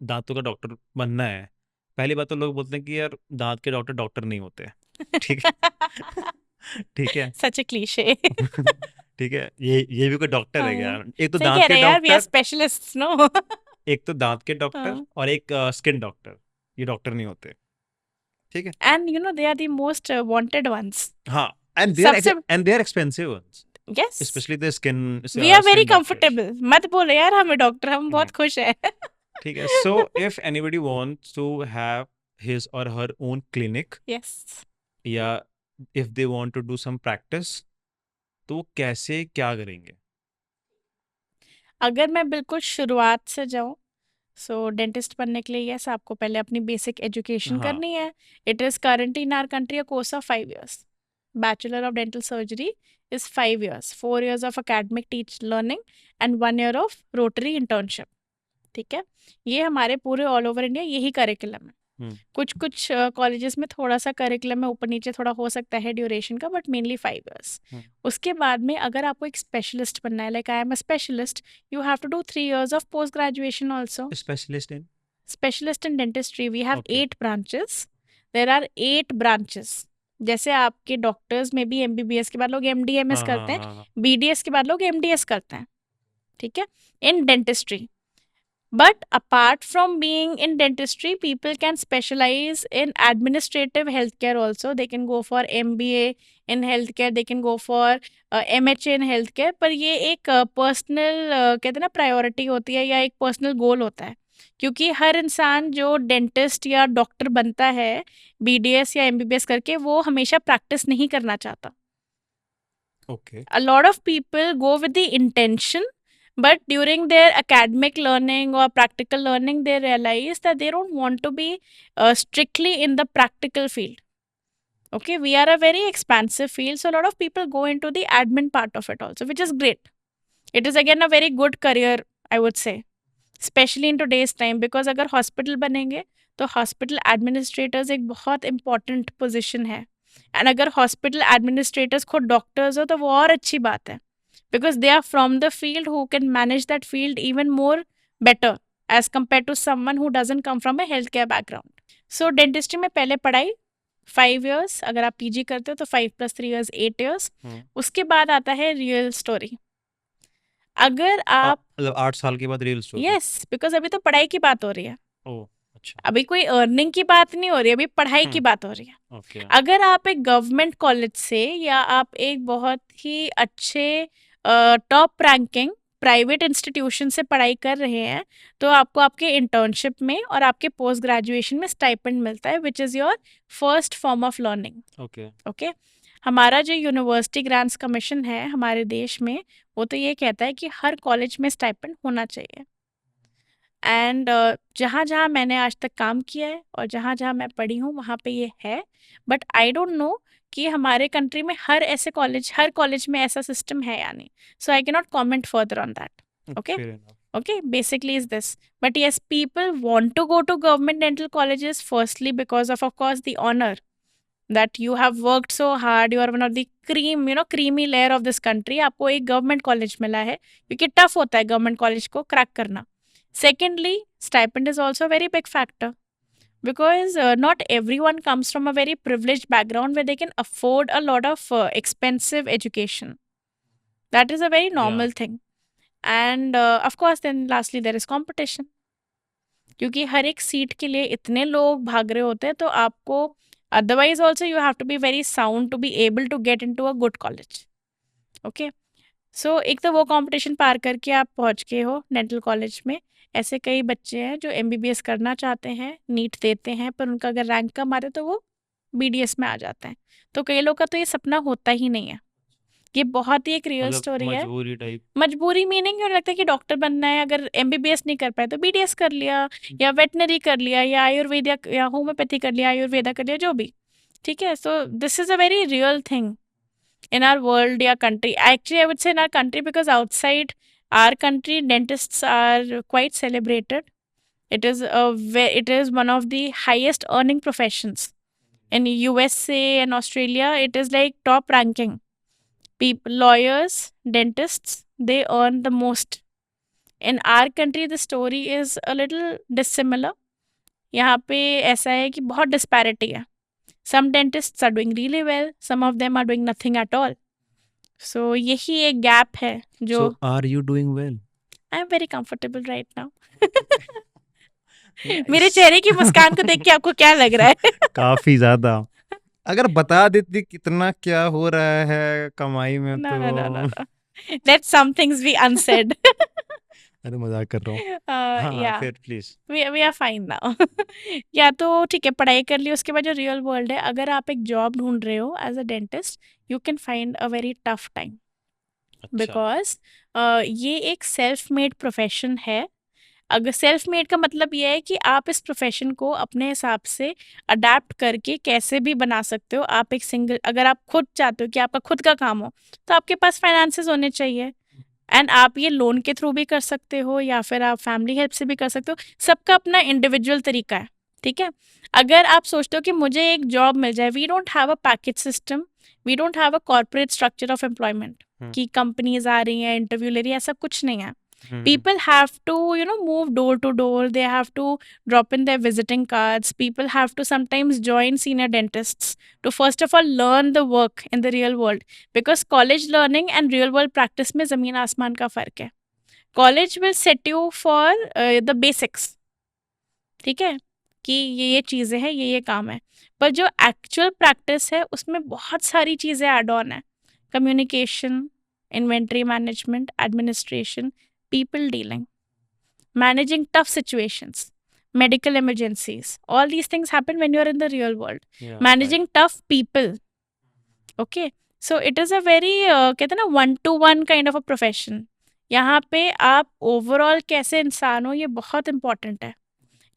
दांतों का डॉक्टर बनना है, पहली बात तो लोग बोलते हैं कि यार दांत के डॉक्टर डॉक्टर नहीं होते, ठीक है? ठीक है Such a cliche. ठीक है, ये भी कोई डॉक्टर है क्या? हाँ, एक तो सही दांत कह के रहे हैं यार, we are doctor, specialists, no? एक तो दांत के डॉक्टर हाँ. और एक स्किन डॉक्टर, ये डॉक्टर नहीं होते, ठीक है? And they are the most wanted ones. हाँ, एंड सबसे they are expensive ones, yes, specially the skin we are very skin doctors, comfortable. मत बोले यार हमें डॉक्टर, हम बहुत खुश हैं. ठीक है? So if anybody wants to have his or her own clinic, Yes. या if they want to do some practice, तो वो कैसे क्या करेंगे? अगर मैं बिल्कुल शुरुआत से जाऊं, सो डेंटिस्ट बनने के लिए यस आपको पहले अपनी बेसिक एजुकेशन हाँ, करनी है. It is currently in our country a course of 5 years. Bachelor of dental surgery is 5 years, 4 years of academic teach learning and 1 year of rotary internship. ठीक है, ये हमारे पूरे ऑल ओवर इंडिया यही करिकुलम है. हम्म, कुछ कुछ कॉलेजेस में थोड़ा सा करिकुलम में ऊपर नीचे थोड़ा हो सकता है ड्यूरेशन का, बट मेनली 5 years. हम्म, उसके बाद में अगर आपको एक स्पेशलिस्ट बनना है, like I am a specialist, you have to do 3 years of post graduation also. Specialist in, specialist in dentistry we have okay, 8 branches. There are 8 branches. जैसे आपके डॉक्टर्स में भी एमबीबीएस के बाद लोग एमडीएमएस हाँ करते हाँ हैं, हाँ हाँ, बीडीएस के बाद लोग एमडीएस करते हैं. ठीक है, इन dentistry. But apart from being in dentistry, people can specialize in administrative healthcare also. They can go for MBA in healthcare, they can go for MHA in healthcare. पर ये एक पर्सनल कहते हैं ना प्रायोरिटी होती है या एक पर्सनल गोल होता है, क्योंकि हर इंसान जो डेंटिस्ट या डॉक्टर बनता है बीडीएस या एमबीबीएस करके, वो हमेशा प्रैक्टिस नहीं करना चाहता. Okay, A lot of people go with the intention, but during their academic learning or practical learning they realize that they don't want to be strictly in the practical field. Okay, we are a very expansive field, so a lot of people go into the admin part of it also, which is great. It is again a very good career, I would say, especially in today's time, because अगर हॉस्पिटल बनेंगे तो हॉस्पिटल एडमिनिस्ट्रेटर्स एक बहुत इंपॉर्टेंट पोजीशन है. एंड अगर हॉस्पिटल एडमिनिस्ट्रेटर्स खुद डॉक्टर्स हो तो वो और अच्छी बात है, because they are from the field who can manage that field even more better as compare to someone who doesn't come from a health care background. So dentistry में पहले पढ़ाई 5 years, अगर आप पीजी करते हो तो 5 + 3 years 8 years. उसके बाद आता है रियल स्टोरी. अगर आप मतलब 8 साल के बाद रियल स्टोरी? यस, बिकॉज अभी तो पढ़ाई की बात हो रही है, ओह अच्छा, अभी कोई अर्निंग की बात नहीं हो रही, अभी पढ़ाई की बात हो रही है. ओके, अगर आप एक गवर्नमेंट कॉलेज से या आप एक बहुत ही अच्छे टॉप रैंकिंग प्राइवेट इंस्टीट्यूशन से पढ़ाई कर रहे हैं, तो आपको आपके इंटर्नशिप में और आपके पोस्ट ग्रेजुएशन में स्टाइपेंड मिलता है, which is your first form of learning. Okay, okay, हमारा जो यूनिवर्सिटी ग्रांट्स कमीशन है हमारे देश में, वो तो ये कहता है कि हर कॉलेज में स्टाइपेंड होना चाहिए. एंड जहाँ जहाँ मैंने आज तक काम किया है और जहाँ जहाँ मैं पढ़ी हूँ वहाँ पे ये है, बट आई डोंट नो कि हमारे कंट्री में हर कॉलेज में ऐसा सिस्टम है या नहीं. So I can not comment further on that. Okay. Fair enough. Okay, basically is this. But yes, people want to go to government dental colleges firstly because of course, the honor that you have worked so hard. You are one of the creamy layer of this country. आपको एक गवर्नमेंट कॉलेज मिला है, क्योंकि टफ होता है गवर्नमेंट कॉलेज को क्रैक करना. Secondly, stipend is also a very big factor because not everyone comes from a very privileged background where they can afford a lot of expensive education. That is a very Yeah. normal thing. And of course, then lastly, there is competition. क्योंकि हर एक सीट के लिए इतने लोग भाग रहे होते हैं, तो आपको otherwise also you have to be very sound to be able to get into a good college. Okay. So एक तो वो कंपटीशन पार करके आप पहुंच गए हो डेंटल कॉलेज में. ऐसे कई बच्चे हैं जो एमबीबीएस करना चाहते हैं, नीट देते हैं, पर उनका अगर रैंक कम आता है तो वो बीडीएस में आ जाते हैं. तो कई लोग का तो ये सपना होता ही नहीं है. ये बहुत ही एक रियल मतलब स्टोरी है. मजबूरी टाइप. मजबूरी मीनिंग उन्हें लगता है कि डॉक्टर बनना है, अगर एमबीबीएस नहीं कर पाए तो बीडीएस कर लिया, या वेटनरी कर लिया, या आयुर्वेद या होम्योपैथी कर लिया, आयुर्वेदा कर लिया, जो भी. ठीक है. So this is a very real thing in our world या country. Actually, I would say in our country, because outside our country, dentists are quite celebrated. It is one of the highest earning professions. In USA and Australia, it is like top ranking. People, lawyers, dentists, they earn the most. In our country, the story is a little dissimilar. यहाँ पे ऐसा है कि बहुत disparity है. Some dentists are doing really well. Some of them are doing nothing at all. So यही एक गैप है जो. So are you doing well? I am very comfortable right now. मेरे चेहरे की मुस्कान को देख के आपको क्या लग रहा है? काफी ज्यादा. अगर बता देती कितना क्या हो रहा है कमाई में No, तो. no, no, no, no. Let some things be unsaid. अरे मजाक कर रहा हूँ. हाँ Yeah, फिर please. we are fine now. या तो ठीक है, पढ़ाई कर ली, उसके बाद जो रियल वर्ल्ड है, अगर आप एक जॉब ढूंढ रहे हो as a dentist, you can find a very tough time. Because ये एक सेल्फ मेड प्रोफेशन है. अगर सेल्फ मेड का मतलब ये है कि आप इस प्रोफेशन को अपने हिसाब से अडेप्ट करके कैसे भी बना सकते हो. आप एक सिंगल, अगर आप खुद चाहते हो कि आपका खुद का काम हो, तो आपके पास फाइनेंसेस होने चाहिए. एंड आप ये लोन के थ्रू भी कर सकते हो, या फिर आप फैमिली हेल्प से भी कर सकते हो. सबका अपना इंडिविजुअल तरीका है. ठीक है. अगर आप सोचते हो कि मुझे एक जॉब मिल जाए, we don't have a package system, we don't have a corporate structure of employment कि कंपनीज आ रही हैं, इंटरव्यू ले रही है, ऐसा कुछ नहीं है. People have to move door to door. They have to drop in their visiting cards. People have to sometimes join senior dentists to first of all learn the work in the real world, because college learning and real world practice में ज़मीन आसमान का फ़र्क है. College will set you for the basics. ठीक है, कि ये चीज़ें हैं, ये काम है. पर जो एक्चुअल प्रैक्टिस है उसमें बहुत सारी चीज़ें ऐड ऑन है. Communication, inventory management, administration, people dealing, managing tough situations, medical emergencies. All these things happen when you're in the real world. Yeah, Managing tough people. Okay. So it is a very कहते हैं ना, one to one kind of a profession. यहाँ पे आप ओवरऑल कैसे इंसान हो, ये बहुत इंपॉर्टेंट है.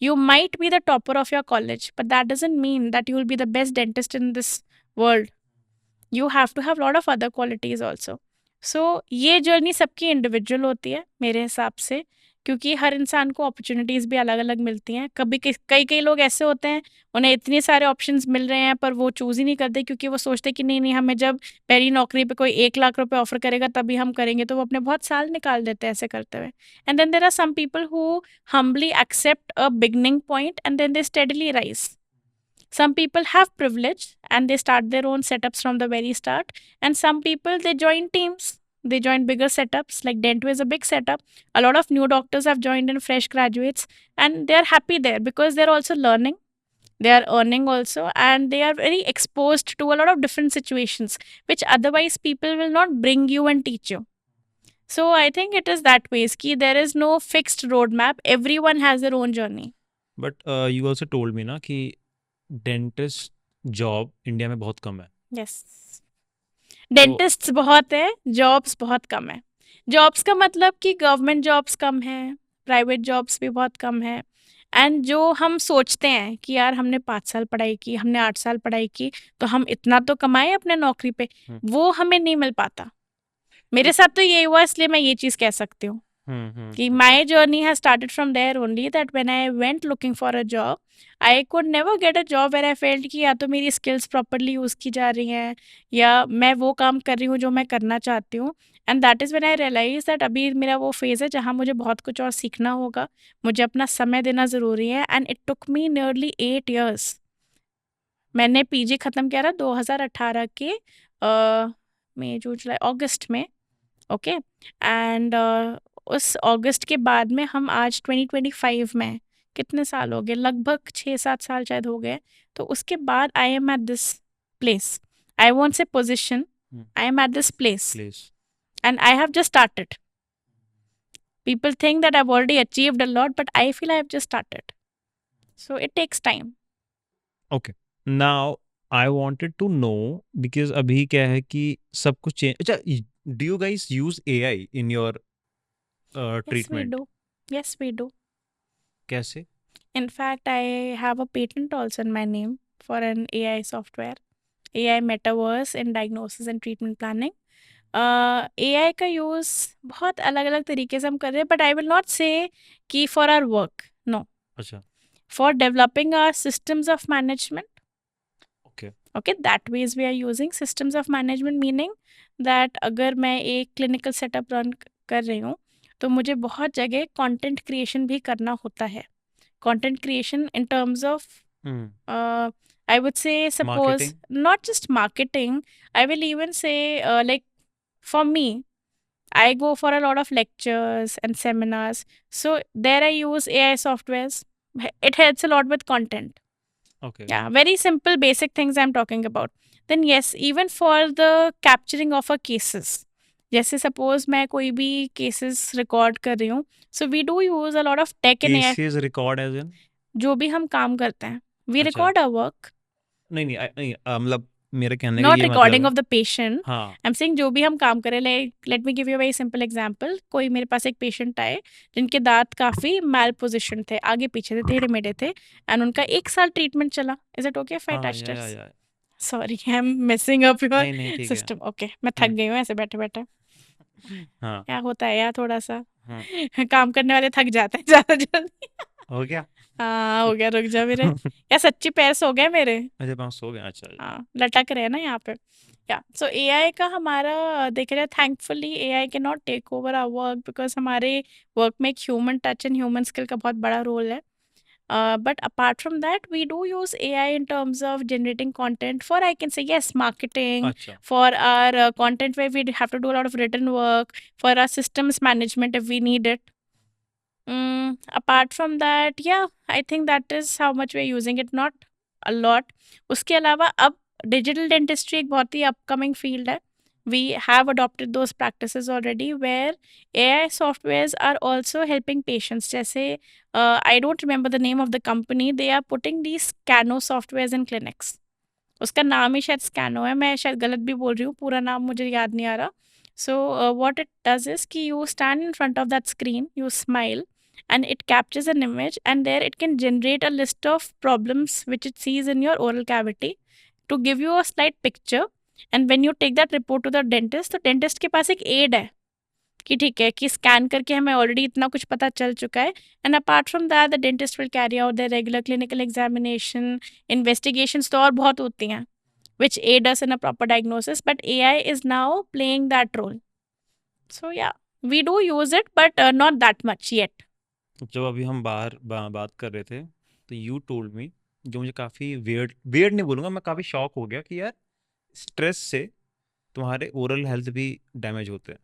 You might be the topper of your college, but that doesn't mean that you will be the best dentist in this world. You have to have a lot of other qualities also. सो ये जर्नी सबकी इंडिविजुअल होती है मेरे हिसाब से, क्योंकि हर इंसान को अपॉर्चुनिटीज़ भी अलग अलग मिलती हैं. कभी कई कई लोग ऐसे होते हैं, उन्हें इतने सारे ऑप्शंस मिल रहे हैं, पर वो चूज़ ही नहीं करते, क्योंकि वो सोचते हैं कि नहीं नहीं, हमें जब पहली नौकरी पे कोई 1 लाख रुपए ऑफर करेगा तभी हम करेंगे. तो वो अपने बहुत साल निकाल देते हैं ऐसे करते हुए. And then there are some people who humbly accept a beginning point and then they steadily rise. Some people have privilege and they start their own setups from the very start. And some people, they join teams. They join bigger setups. Like Dento is a big setup. A lot of new doctors have joined in, fresh graduates, and they are happy there because they're also learning. They are earning also, and they are very exposed to a lot of different situations, which otherwise people will not bring you and teach you. So I think it is that way. Ki there is no fixed roadmap. Everyone has their own journey. But you also told me ना कि डेंटिस्ट जॉब इंडिया में बहुत कम है. Yes. डेंटिस्ट्स बहुत है, जॉब्स बहुत कम है. जॉब्स का मतलब कि गवर्नमेंट जॉब्स कम है, प्राइवेट जॉब्स भी बहुत कम है। एंड जो हम सोचते हैं कि यार हमने 5 साल पढ़ाई की, हमने 8 साल पढ़ाई की, तो हम इतना तो कमाएँ अपने नौकरी पे, वो हमें नहीं मिल पाता। मेरे साथ तो ये हुआ, इसलिए मैं ये चीज़ कह सकती हूँ कि my journey has started from there only, that when I went looking for a job, I could never get a job where I felt कि या तो मेरी skills properly यूज़ की जा रही हैं, या मैं वो काम कर रही हूँ जो मैं करना चाहती हूँ। And that is when I realize that अभी मेरा वो फेज़ है जहाँ मुझे बहुत कुछ और सीखना होगा, मुझे अपना समय देना ज़रूरी है। And it took me nearly 8 years। मैंने पीजी ख़त्म किया था 2018 के मई जून जुलाई अगस्त में, ओके। एंड उस अगस्त के बाद में हम आज 2025 में हैं। कितने साल हो गए, लगभग 6-7 साल शायद हो गए। तो उसके बाद I am at this place, I won't say position, I am at this place and I have just started. People think that I've already achieved a lot, but I feel I have just started. So it takes time. Okay, now I wanted to know, because अभी क्या है कि सब कुछ चेंज। अच्छा, do you guys use AI in your Yes, we treatment? do. Yes, we do. कैसे? In fact, I have a patent also in my name for an AI software, AI Metaverse in diagnosis and treatment planning. AI का यूज़ बहुत अलग-अलग तरीके से हम कर रहे हैं, but I will not say कि for our work, no. अच्छा, For developing our systems of management, okay, okay, that ways we are using systems of management, meaning that अगर मैं एक clinical setup run कर रही हूँ, तो मुझे बहुत जगह content creation भी करना होता है। Content creation in terms of I would say, suppose marketing? not just marketing, I will even say like for me, I go for a lot of lectures and seminars, so there I use AI softwares. It helps a lot with content. Okay, Yeah, very simple basic things I'm talking about. Then yes, even for the capturing of a cases, जैसे suppose मैं कोई भी cases record कर रही हूँ, so we do use a lot of tech in AI. Cases record as in? जो भी हम काम करते हैं, we अच्छा, record our work, नहीं, नहीं, मतलब मेरे कहने का not ये मतलब recording है। of the patient. हाँ, I'm saying जो भी हम काम करें, like let me give you a very simple example. कोई मेरे पास एक पेशेंट आए जिनके दांत काफ़ी मैल पोजिशन थे, आगे पीछे थे, टेढ़े मेढ़े थे, एंड उनका 1 साल ट्रीटमेंट चला। Is it okay if I हाँ, touch yeah, this? Yeah. Sorry, I am messing up your नहीं, नहीं, ठीक है। सिस्टम। ओके, मैं थक हुँ, गई हूँ ऐसे बैठे बैठे। हाँ, क्या होता है यार, थोड़ा सा हाँ, काम करने वाले थक जाते हैं ज़्यादा जल्दी। हो गया? हाँ हो गया, रुक जा मेरे यार, सच्ची पैर सो गए मेरे। अच्छा, 5 सो गए, अच्छा। हाँ, लटक रहे हैं ना यहाँ पे। या सो एआई का हमारा देख रहे हैं, thankfully AI can not take over our work, because हमारे वर्क में एक human touch and human skill का बहुत बड़ा रोल है। But apart from that, we do use AI in terms of generating content for, I can say, yes, marketing, अच्छा, for our content where we have to do a lot of written work, for our systems management if we need it. Apart from that, yeah, I think that is how much we're using it, not a lot. उसके अलावा अब digital dentistry एक बहुत ही upcoming field है. We have adopted those practices already where AI softwares are also helping patients. जैसे I don't remember the name of the company. They are putting these Scano softwares in clinics. उसका नाम ही शायद स्कैनो है, मैं शायद गलत भी बोल रही हूँ, पूरा नाम मुझे याद नहीं आ रहा। So what it does is कि you stand in front of that screen, you smile, and it captures an image, and there it can generate a list of problems which it sees in your oral cavity to give you a slight picture. And when you take that report to the dentist, तो dentist के पास एक aid है कि ठीक है कि स्कैन करके हमें ऑलरेडी इतना कुछ पता चल चुका है। And apart from that the dentist will carry out the regular clinical examination, investigations तो और बहुत होती हैं which aid us in a proper diagnosis, but AI is now playing that role. So yeah, we do use it, but not that much yet. जब अभी हम बात कर रहे थे, तो यू टोल्ड मी, जो मुझे काफ़ी वियर्ड वियर्ड नहीं बोलूँगा, मैं काफ़ी शॉक हो गया कि यार स्ट्रेस से तुम्हारे ओरल हेल्थ भी डैमेज होते हैं।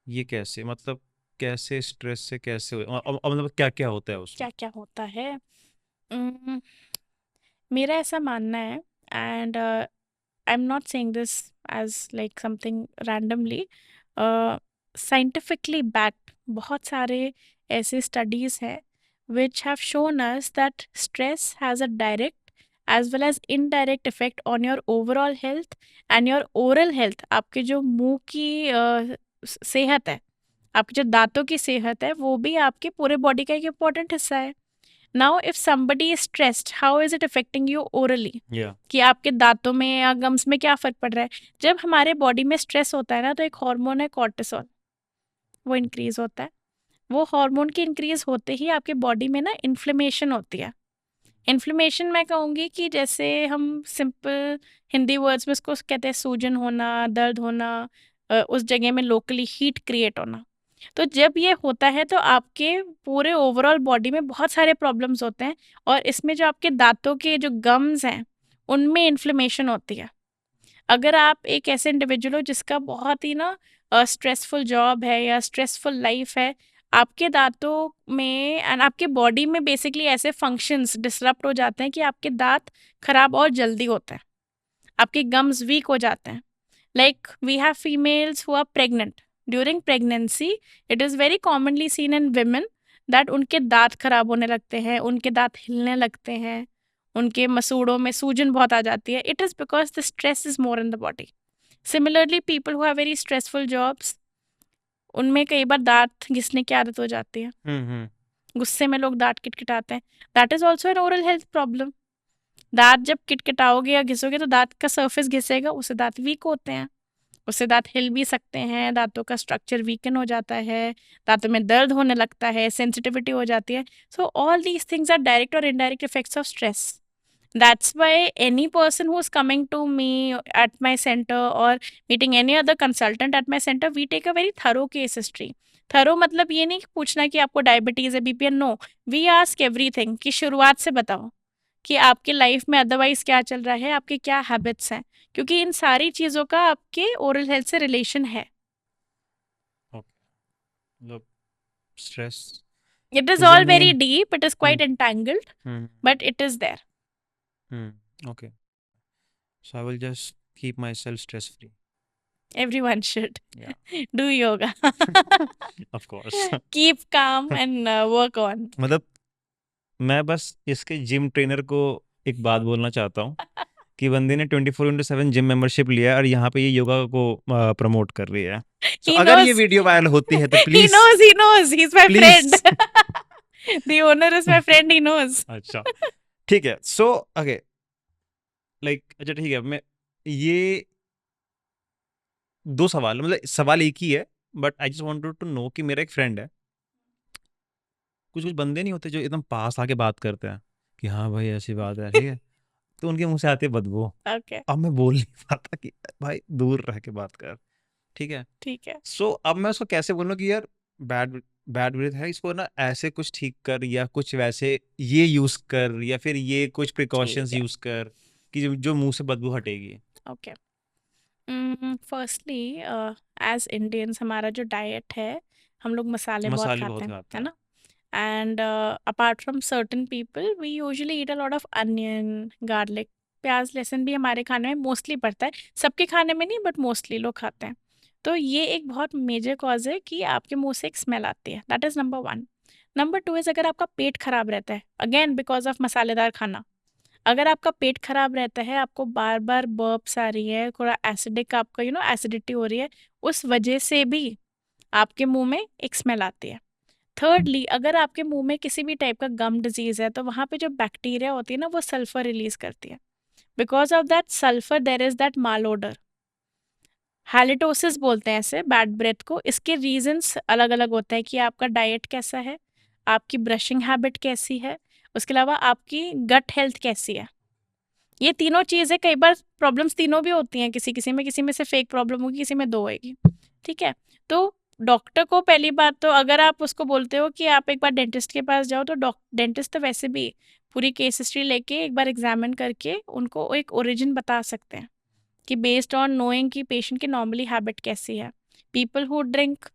ये कैसे, मतलब कैसे स्ट्रेस से कैसे मतलब क्या क्या होता है उसमें? क्या क्या होता है? उम, मेरा ऐसा मानना है, and I am not saying this as like something randomly, scientifically backed बहुत सारे ऐसे स्टडीज़ हैं which have shown us that stress has a direct as well as indirect effect on your overall health and your oral health. आपके जो मुंह की सेहत है, आपके जो दांतों की सेहत है वो भी आपके पूरे बॉडी का एक इम्पॉर्टेंट हिस्सा है। Now if somebody is stressed, how is it affecting you orally, या कि आपके दांतों में या गम्स में क्या फर्क पड़ रहा है। जब हमारे बॉडी में स्ट्रेस होता है ना, तो एक हार्मोन है कॉर्टिसोल, वो इंक्रीज होता है। वो हार्मोन के इंक्रीज होते ही आपके बॉडी में ना इन्फ्लेमेशन होती है। इन्फ्लेमेशन मैं कहूँगी कि जैसे हम सिंपल हिंदी वर्ड्स में उसको कहते हैं सूजन होना, दर्द होना, उस जगह में लोकली हीट क्रिएट होना। तो जब ये होता है तो आपके पूरे ओवरऑल बॉडी में बहुत सारे प्रॉब्लम्स होते हैं, और इसमें जो आपके दांतों के जो गम्स हैं उनमें इन्फ्लेमेशन होती है। अगर आप एक ऐसे इंडिविजुअल हो जिसका बहुत ही ना स्ट्रेसफुल जॉब है या स्ट्रेसफुल लाइफ है, आपके दांतों में एंड आपके बॉडी में बेसिकली ऐसे फंक्शंस डिसरप्ट हो जाते हैं कि आपके दांत खराब और जल्दी होते हैं, आपके गम्स वीक हो जाते हैं। Like we have females who are pregnant, during pregnancy it is very commonly seen in women that उनके दांत खराब होने लगते हैं, उनके दांत हिलने लगते हैं, उनके मसूड़ों में सूजन बहुत आ जाती है। It is because the stress is more in the body. Similarly people who have very stressful jobs, उनमें कई बार दांत घिसने की आदत हो जाती है, हम्म गुस्से में लोग दांत किटकिटाते हैं। That is also an oral health problem. दांत जब किटकिटाओगे या घिसोगे तो दांत का सरफेस घिसेगा, उससे दांत वीक होते हैं, उससे दांत हिल भी सकते हैं, दांतों का स्ट्रक्चर वीकन हो जाता है, दांतों में दर्द होने लगता है, सेंसिटिविटी हो जाती है। So all these things are direct or indirect effects of stress. That's why any person who's coming to me at my center or meeting any other consultant at my center, we take a very thorough case history. Thorough मतलब ये नहीं कि पूछना कि आपको डायबिटीज है, बीपी है, नो, वी आस्क एवरीथिंग कि शुरुआत से बताओ कि आपके लाइफ में अदरवाइज क्या चल रहा है, आपके क्या हैबिट्स हैं, क्योंकि इन सारी चीज़ों का आपके ओरल हेल्थ से रिलेशन है। मतलब stress it is is the all very main deep, it is quite entangled, hmm but it is there. okay, so I will just keep myself stress free. Everyone should Yeah. do yoga. Of course. Keep calm and work on. मतलब मैं बस इसके जिम ट्रेनर को एक बात बोलना चाहता हूँ कि बंदे ने 24/7 जिम मेंबरशिप लिया है और यहाँ पे ये योगा को प्रमोट कर रही है। So, He अगर ये knows. वीडियो वायरल होती है तो He please knows. He knows. He's my friend. Please The owner is my friend. He knows. अच्छा ठीक है। सो ओके लाइक अच्छा ठीक है, मैं ये दो सवाल, मतलब सवाल एक ही है, but I just wanted to know कि मेरा एक फ्रेंड है, कुछ कुछ बंदे नहीं होते जो एकदम पास आके बात करते हैं कि हाँ भाई ऐसी बात है, ठीक है, तो उनके मुंह से आती है बदबू। Okay. अब मैं बोल नहीं पाता कि भाई दूर रह के बात कर, ठीक है। ठीक है। सो अब मैं उसको कैसे बोलूँ कि यार बैड बैड ब्रेथ है, इसको ना ऐसे कुछ ठीक कर, या कुछ वैसे ये यूज कर, या फिर ये कुछ प्रिकॉशंस ठीक है। यूज कर कि जो मुंह से बदबू हटेगी। Okay. फर्स्टली एज इंडियंस हमारा जो डाइट है, हम लोग मसाले बहुत मसाले खाते बहुत हैं, खाते है हैं। ना। And apart from certain people we usually eat a lot of onion, garlic, प्याज लहसुन भी हमारे खाने में मोस्टली पड़ता है, सबके खाने में नहीं बट मोस्टली लोग खाते हैं। तो ये एक बहुत मेजर कॉज है कि आपके मुंह से एक स्मेल आती है। That is number one. Number two is अगर आपका पेट खराब रहता है, अगेन बिकॉज ऑफ मसालेदार खाना, अगर आपका पेट खराब रहता है, आपको बार बार बर्प्स आ रही है, थोड़ा एसिडिक आपका एसिडिटी हो रही है, उस वजह से भी आपके मुंह में एक स्मेल आती है। थर्डली, अगर आपके मुंह में किसी भी टाइप का गम डिजीज है तो वहाँ पे जो बैक्टीरिया होती है ना, वो सल्फर रिलीज करती है। Because of that sulphur there is that mal odour, halitosis बोलते हैं ऐसे बैड ब्रेथ को। इसके रीजंस अलग अलग होते हैं कि आपका डाइट कैसा है, आपकी ब्रशिंग हैबिट कैसी है, उसके अलावा आपकी गट हेल्थ कैसी है। ये तीनों चीज़ें, कई बार प्रॉब्लम्स तीनों भी होती हैं, किसी में से फेक प्रॉब्लम होगी, किसी में दो होगी, ठीक है। तो डॉक्टर को पहली बात तो, अगर आप उसको बोलते हो कि आप एक बार डेंटिस्ट के पास जाओ, तो डेंटिस्ट तो वैसे भी पूरी केस हिस्ट्री लेके एक बार एग्जामिन करके उनको एक ओरिजिन बता सकते हैं कि बेस्ड ऑन नोइंग कि पेशेंट की नॉर्मली हैबिट कैसी है। People who drink,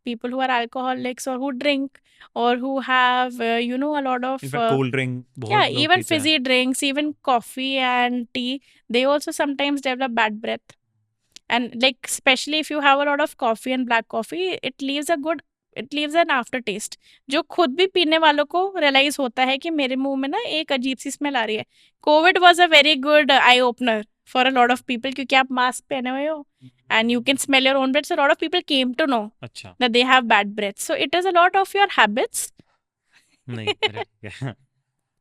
people who are alcoholics or who drink or who have a lot of in fact cold drink yeah, बहुत लोग even पीते हैं। fizzy drinks, even coffee and tea, they also sometimes develop bad breath. And like especially if you have a lot of coffee and black coffee, it leaves an aftertaste जो खुद भी पीने वालों को रियलाइज होता है कि मेरे मुंह में ना एक अजीब सी स्मेल आ रही है। Covid was a very good eye opener for a lot of people, क्योंकि आप मास्क पहने हुए हो and you can smell your own breath. So a lot of people came to know अच्छा that they have bad breath. So it is a lot of your habits. नहीं अरे ठीक है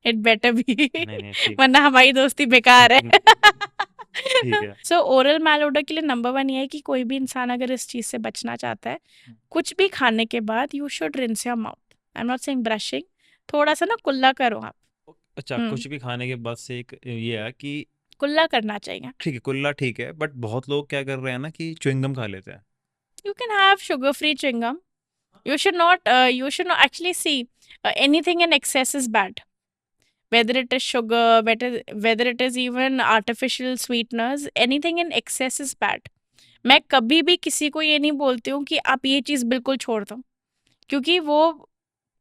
It better be. नहीं नहीं ठीक वरना हमारी दोस्ती बेकार है. ठीक है सो ओरल मैल ओडर के लिए नंबर 1 ये है कि कोई भी इंसान अगर इस चीज़ से बचना चाहता है, कुछ भी खाने के बाद you should rinse your mouth. I am not saying brushing. थोड़ा सा ना कुल्ला करो आप. अच्छा कुछ भी खाने के बाद से एक ये है कि कुल्ला करना चाहिए. ठीक है कुल्ला ठीक है बट बहुत लोग क्या कर रहे हैं ना कि च्युइंगम खा लेते हैं You can have sugar-free chewing gum. You should not actually see anything in excess is bad. Whether it is sugar, whether it is even artificial sweeteners, anything in excess is bad. मैं कभी भी किसी को ये नहीं बोलती हूँ कि आप ये चीज़ बिल्कुल छोड़ दो, क्योंकि वो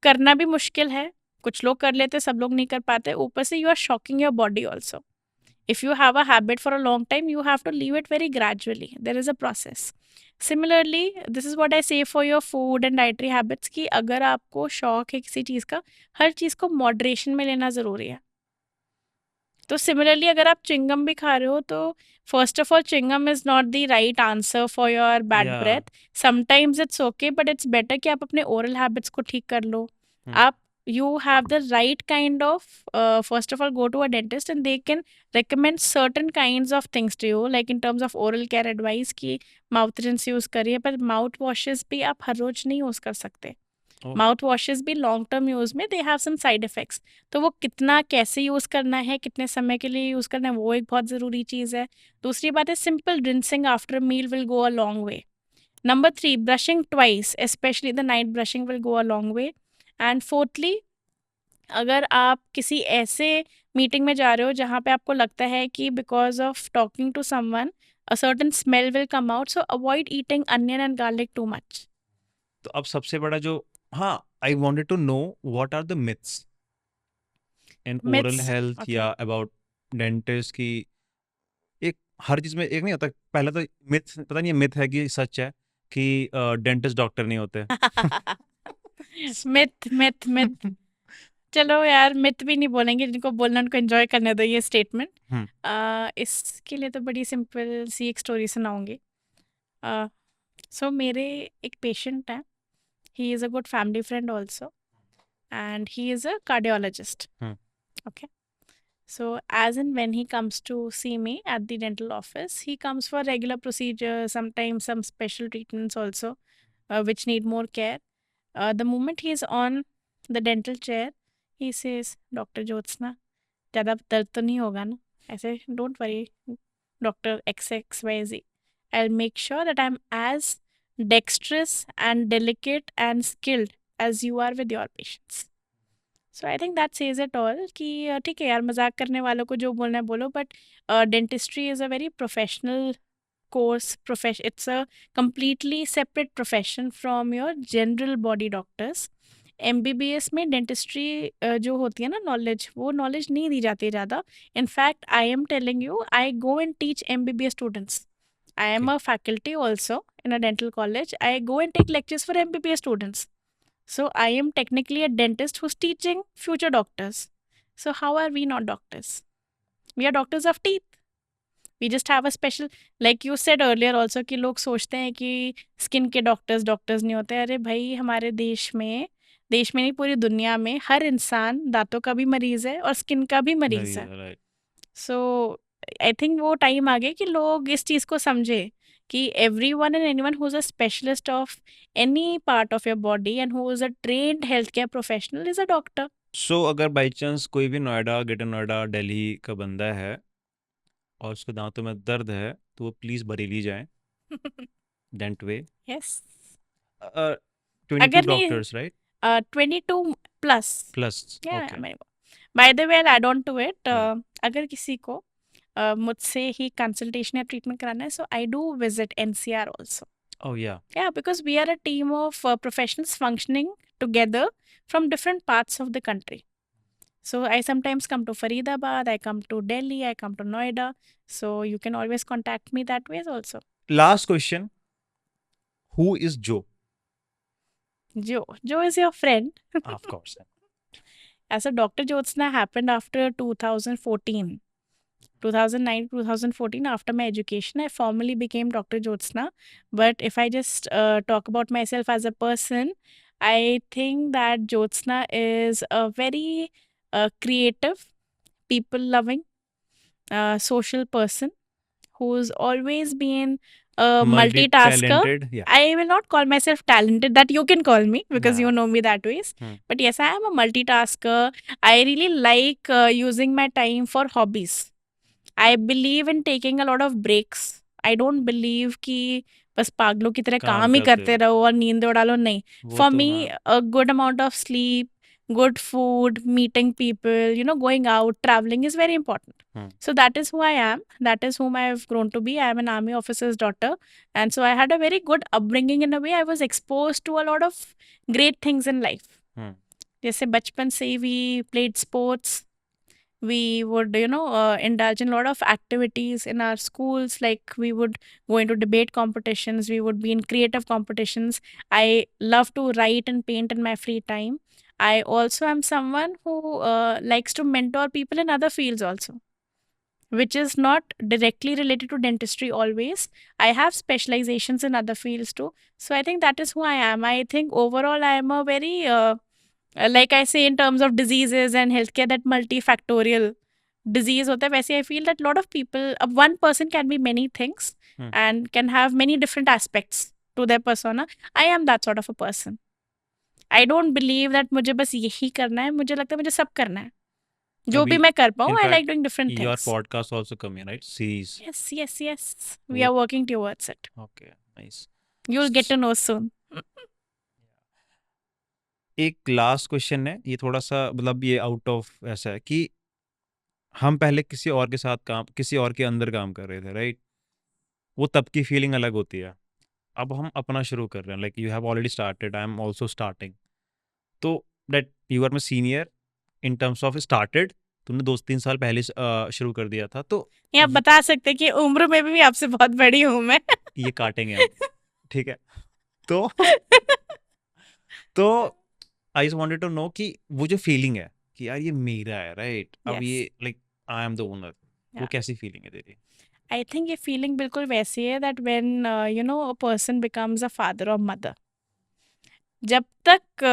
करना भी मुश्किल है. कुछ लोग कर लेते, सब लोग नहीं कर पाते. ऊपर से you are shocking your body also. If you have a habit for a long time, you have to leave it very gradually. There is a process. Similarly, this is what I say for your food and dietary habits कि अगर आपको शौक है किसी चीज़ का, हर चीज़ को मॉडरेशन में लेना ज़रूरी है. तो सिमिलरली अगर आप चिंगम भी खा रहे हो तो first of all chewing gum is not the right answer for your bad या breath. Sometimes it's okay but it's better कि आप अपने ओरल हैबिट्स को ठीक कर लो. आप you have the right kind of first of all go to a dentist and they can recommend certain kinds of things to you, like in terms of oral care advice कि माउथ रिंस यूज़ करिए. पर माउथ वॉशेस भी आप हर रोज नहीं यूज़ कर सकते. माउथ वॉशेस भी लॉन्ग टर्म यूज़ में they have some side effects. तो वो कितना कैसे यूज़ करना है, कितने समय के लिए यूज़ करना है, वो एक बहुत ज़रूरी चीज़ है. दूसरी बात है simple rinsing after meal will go a long way. Number 3 brushing twice, specially the night brushing will go a long way. And fourthly अगर आप किसी ऐसे मीटिंग में जा रहे हो जहाँ पे आपको लगता है कि because of talking to someone a certain smell will come out, so avoid eating onion and garlic too much. तो अब सबसे बड़ा जो हाँ I wanted to know what are the myths in oral myths. Health okay. Yeah about dentist की एक हर चीज में एक नहीं होता पहला तो मिथ पता नहीं मिथ है कि सच है कि डेंटिस्ट डॉक्टर नहीं होते मिथ मिथ मिथ. चलो यार मिथ भी नहीं बोलेंगे, जिनको बोलना उनको एंजॉय करने दो ये स्टेटमेंट. इसके लिए तो बड़ी सिंपल सी एक स्टोरी सुनाऊंगी. सो मेरे एक पेशेंट है. He is a good family friend also and he is a cardiologist. Okay. So as and when he comes to see me at the dental office, he comes for regular procedures, sometimes some special treatments also, which need more care. The moment he is on the dental chair, he says, Dr. Jyotsna, ज़्यादा दर्द तो नहीं होगा ना? I say, don't worry, Dr. XXYZ. I'll make sure that I'm as dexterous and delicate and skilled as you are with your patients. So I think that says it all कि ठीक है यार, मजाक करने वालों को जो बोलना है बोलो, but dentistry is a very professional course. It's a completely separate profession from your general body doctors. MBBS में डेंटिस्ट्री जो होती है ना नॉलेज, वो नॉलेज नहीं दी जाती ज़्यादा. In fact I am telling you, I go and teach MBBS students. I am a faculty also in a dental college. I go and take lectures for MBBS students. So I am technically a dentist who's teaching future doctors. So how are we not doctors? We are doctors of teeth. We just have a special, like you said earlier also कि लोग सोचते हैं कि स्किन के डॉक्टर्स नहीं होते. अरे भाई, हमारे देश में नहीं पूरी दुनिया में हर इंसान दांतों का भी मरीज है और स्किन का भी मरीज है. सो आई थिंक वो टाइम आ गया कि लोग इस चीज़ को समझे कि everyone and anyone who's a specialist of any part of your body and who is a trained healthcare professional is a doctor. सो अगर बाई चांस कोई भी नोएडा ग्रेटर नोएडा दिल्ली का बंदा है और उसके दांतों में दर्द है तो वो प्लीज बरेली जाए डेंट वे. Yes. 22 अगर नहीं doctors right 22 plus. Plus Yeah, okay मैं by the way I'll add on to it. Yeah. अगर किसी को मुझसे ही कंसल्टेशन या ट्रीटमेंट कराना है, so I do visit NCR also. Oh yeah. Yeah, because we are a team of professionals functioning together from different parts of the country. So I sometimes come to Faridabad, I come to Delhi, I come to Noida. So you can always contact me that way also. Last question. Who is Joe? Joe is your friend. Of course. As a Dr. Jyotsna happened after 2014. 2009 2014, after my education, I formally became Dr. Jyotsna. But if I just talk about myself as a person, I think that Jyotsna is a very creative, people loving, social person who's always been a multitasker. Multi-talented, yeah. I will not call myself talented, that you can call me because you Yeah. know me that ways. Hmm. But yes, I am a multitasker. I really like using my time for hobbies. I believe in taking a lot of breaks. I don't believe कि बस पागलों की तरह काम काम ही करते करते हो, रहो और नींद उड़ा लो, नहीं. वो For तो me, हाँ. a good amount of sleep, good food, meeting people, going out, traveling is very important. Hmm. So that is who I am. That is whom I have grown to be. I am an army officer's daughter. And so I had a very good upbringing in a way. I was exposed to a lot of great things in life. Hmm. जैसे बचपन से ही we played sports. We would indulge in a lot of activities in our schools, like we would go into debate competitions, we would be in creative competitions. I love to write and paint in my free time. I also am someone who likes to mentor people in other fields also, which is not directly related to dentistry always. I have specializations in other fields too. So I think that is who I am. I think overall I am a very like I say in terms of diseases and healthcare, that multifactorial disease hota hai, वैसे I feel that a lot of people, one person can be many things Hmm. and can have many different aspects to their persona. I am that sort of a person. I don't believe that मुझे बस यही करना है, मुझे लगता है मुझे सब करना है. जो भी अभी मैं कर पाऊँ, in I like fact doing different your things. podcast also coming, right? Series. Yes. We वो are working towards it. okay, nice. You'll get to know soon. एक लास्ट क्वेश्चन है, ये थोड़ा सा मतलब ये आउट ऑफ ऐसा है कि हम पहले किसी और के साथ काम, किसी और के अंदर काम कर रहे थे, राइट? वो तब की फीलिंग अलग होती है. अब हम अपना शुरू कर रहे हैं, like you have already started, I am also starting. तो that you are my senior in terms of started, तुमने 2-3 साल पहले शुरू कर दिया था, तो ये आप बता सकते हैं कि उम्र में भी आपसे बहुत बड़ी हूँ मैं. ये काटेंगे हम, ठीक है? तो तो I just wanted to know कि वो जो फीलिंग है कि यार ये मेरा है, राइट? अब Yes. ये like I am the owner, वो Yeah. कैसी फीलिंग है तेरी? I think ये फीलिंग बिल्कुल वैसी है that when a person becomes a father or mother, जब तक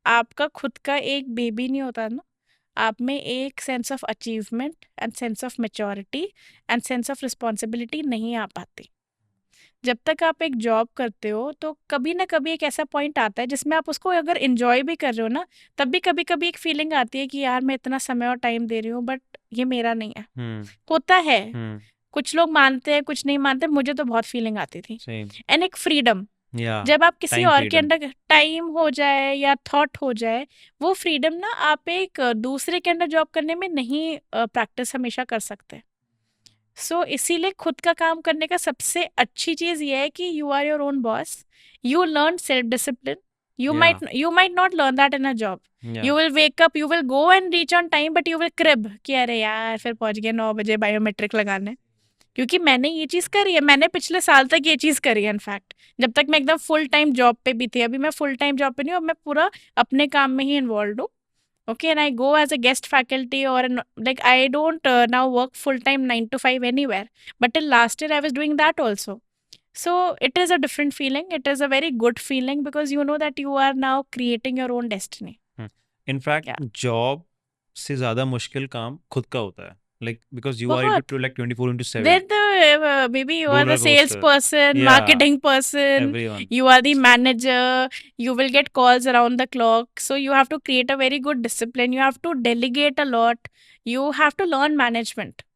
आपका खुद का एक बेबी नहीं होता ना, आप में एक sense of achievement and sense of maturity and sense of responsibility नहीं आ पाती. जब तक आप एक जॉब करते हो तो कभी ना कभी एक ऐसा पॉइंट आता है जिसमें आप उसको अगर इंजॉय भी कर रहे हो ना, तब भी कभी कभी एक फीलिंग आती है कि यार मैं इतना समय और टाइम दे रही हूँ बट ये मेरा नहीं है. होता है, कुछ लोग मानते हैं कुछ नहीं मानते, मुझे तो बहुत फीलिंग आती थी. सेम. एंड एक फ्रीडम, या जब आप किसी टाइम और के फ्रीडम. अंडर टाइम हो जाए या थॉट हो जाए, वो फ्रीडम ना आप एक दूसरे के अंडर जॉब करने में नहीं प्रैक्टिस हमेशा कर सकते. सो इसीलिए खुद का काम करने का सबसे अच्छी चीज ये है कि you are your own boss. You learn self discipline. You might not learn that in a job. या You will wake up, you will go and reach on time, but you will crib कि अरे यार फिर पहुंच गए 9 बजे बायोमेट्रिक लगाने. क्योंकि मैंने ये चीज़ करी है, मैंने पिछले साल तक ये चीज़ करी है. इनफैक्ट जब तक मैं एकदम फुल टाइम जॉब पे भी थी, अभी मैं फुल टाइम जॉब पे नहीं हूँ, अब मैं पूरा अपने काम में ही इन्वॉल्व हूँ. Okay, and I go as a guest faculty or like I don't now work full time 9 to 5 anywhere. But till last year I was doing that also. So it is a different feeling. It is a very good feeling because you know that you are now creating your own destiny. In fact Yeah. Job से ज्यादा मुश्किल काम खुद का होता है, लाइक बिकॉज यू आर बहुत. Into like 24/7. Then the maybe you are the Roller coaster. salesperson, Yeah. marketing person, Everyone. you are the manager, you will get calls around the clock. So you have to create a very good discipline. You have to delegate a lot. You have to learn management.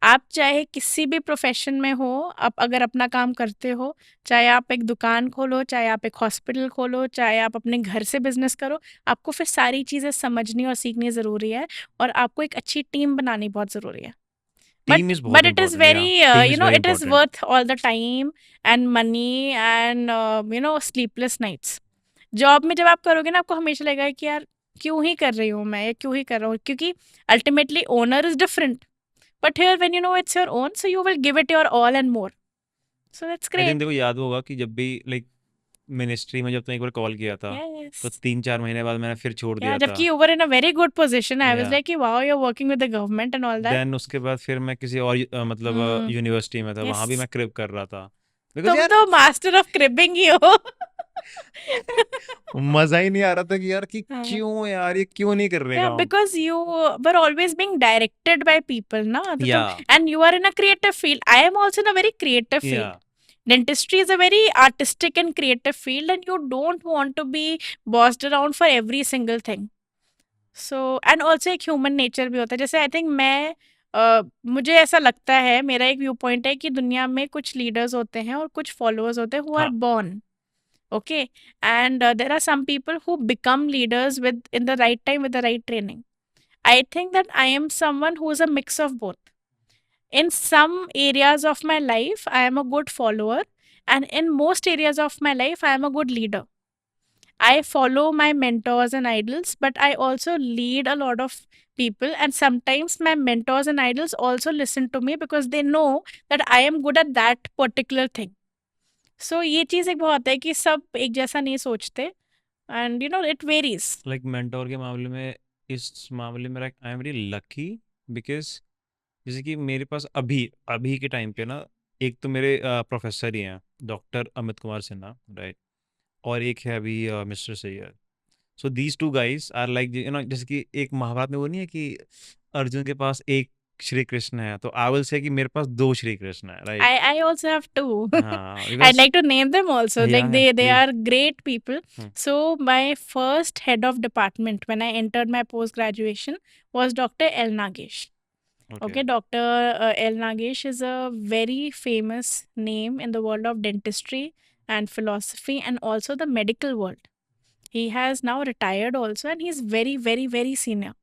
आप चाहे किसी भी प्रोफेशन में हो, आप अगर अपना काम करते हो, चाहे आप एक दुकान खोलो, चाहे आप एक हॉस्पिटल खोलो, चाहे आप अपने घर से बिजनेस करो, आपको फिर सारी चीज़ें समझनी और सीखनी ज़रूरी है और आपको एक अच्छी टीम बनानी बहुत ज़रूरी है. टीम इज बहुत But it is important. very, team is very it is important. worth all the time and money and sleepless nights. Job में जब आप करोगे ना, आपको हमेशा लगेगा कि यार क्यों ही कर रही हूँ मैं, या क्यों ही कर रहा हूँ, क्योंकि ultimately owner is different. But here when you know it's your own, so you will give it your all and more. So that's I think great. देखो याद होगा कि जब भी लाइक मिनिस्ट्री में जब तुमने एक बार कॉल किया था, तो Yes. 3-4 महीने बाद मैंने फिर छोड़ Yeah, दिया था। जबकि you were in a very good position. I was या like, wow, you're working with the government and all that. Then उसके बाद फिर मैं किसी और मतलब Hmm. यूनिवर्सिटी में था, वहाँ भी Yes. मैं क्रिप कर रहा था। बिकॉज़ तुम यार तो मास्टर ऑफ क्रिबिंग ही हो। मज़ा ही नहीं आ रहा था कि यार कि हाँ. क्यों यार ये क्यों नहीं कर रहे Yeah, काम? because you were always being directed by people, na? तो या तुम and you are in a creative field. I am also in a very creative या field. Dentistry is a very artistic and creative field, and you don't want to be bossed around for every single thing. So and also एक ह्यूमन नेचर भी होता है, जैसे आई थिंक मैं मुझे ऐसा लगता है, मेरा एक व्यू पॉइंट है कि दुनिया में कुछ लीडर्स होते हैं और कुछ फॉलोअर्स होते हैं हु आर हाँ, born, okay, and there are some people who become leaders with in the right time with the right training. I think that I am someone who is a mix of both. In some areas of my life I am a good follower, and in most areas of my life I am a good leader. I follow my mentors and idols, but I also lead a lot of people. And sometimes my mentors and idols also listen to me because they know that I am good at that particular thing. So ये चीज़ एक बहुत है कि सब एक जैसा नहीं सोचते, and you know it varies. Like mentor के मामले में, इस मामले में I am very lucky, because जैसे कि मेरे पास अभी अभी के टाइम पे ना, एक तो मेरे प्रोफेसर ही हैं, डॉक्टर अमित कुमार सिन्हा, राइट? और एक है अभी mister Syed. So these two guys are like, जैसे कि एक महाभारत में वो नहीं है कि अर्जुन के पास एक श्री कृष्ण है, तो आई विल से कि मेरे पास 2 श्री कृष्ण है, right? I also have two. हाँ, I'd because like to name them also. Like या they please. are great people. Hmm, So my first head of department when I entered my post graduation was Dr. L. Nagesh. Okay, Okay, Dr. L. Nagesh is a very famous name in the world of dentistry and philosophy and also the medical world. He has now retired also, and he's very, very, very senior.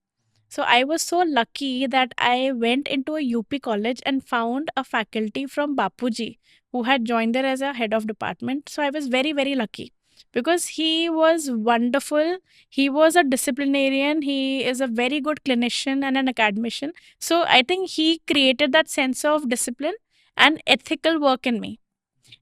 So I was so lucky that I went into a UP college and found a faculty from Bapuji who had joined there as a head of department. So I was very, very lucky because he was wonderful. He was a disciplinarian. He is a very good clinician and an academician. So I think he created that sense of discipline and ethical work in me.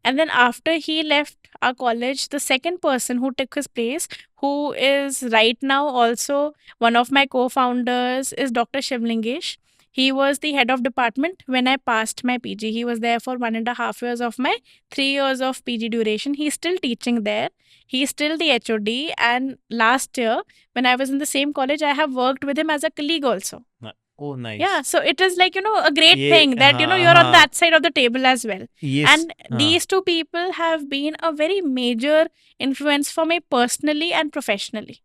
And then after he left our college, the second person who took his place, who is right now also one of my co-founders, is Dr. Shivlingesh. He was the head of department when I passed my PG. He was there for 1.5 years of my 3 years of PG duration. He's still teaching there. He's still the HOD. And last year, when I was in the same college, I have worked with him as a colleague also. ना ओह Yeah, nice! so it is like, a great ये thing that, हाँ, you're on हाँ, that side of the table as well. ये स And हाँ, these two people have been a very major influence for me personally and professionally.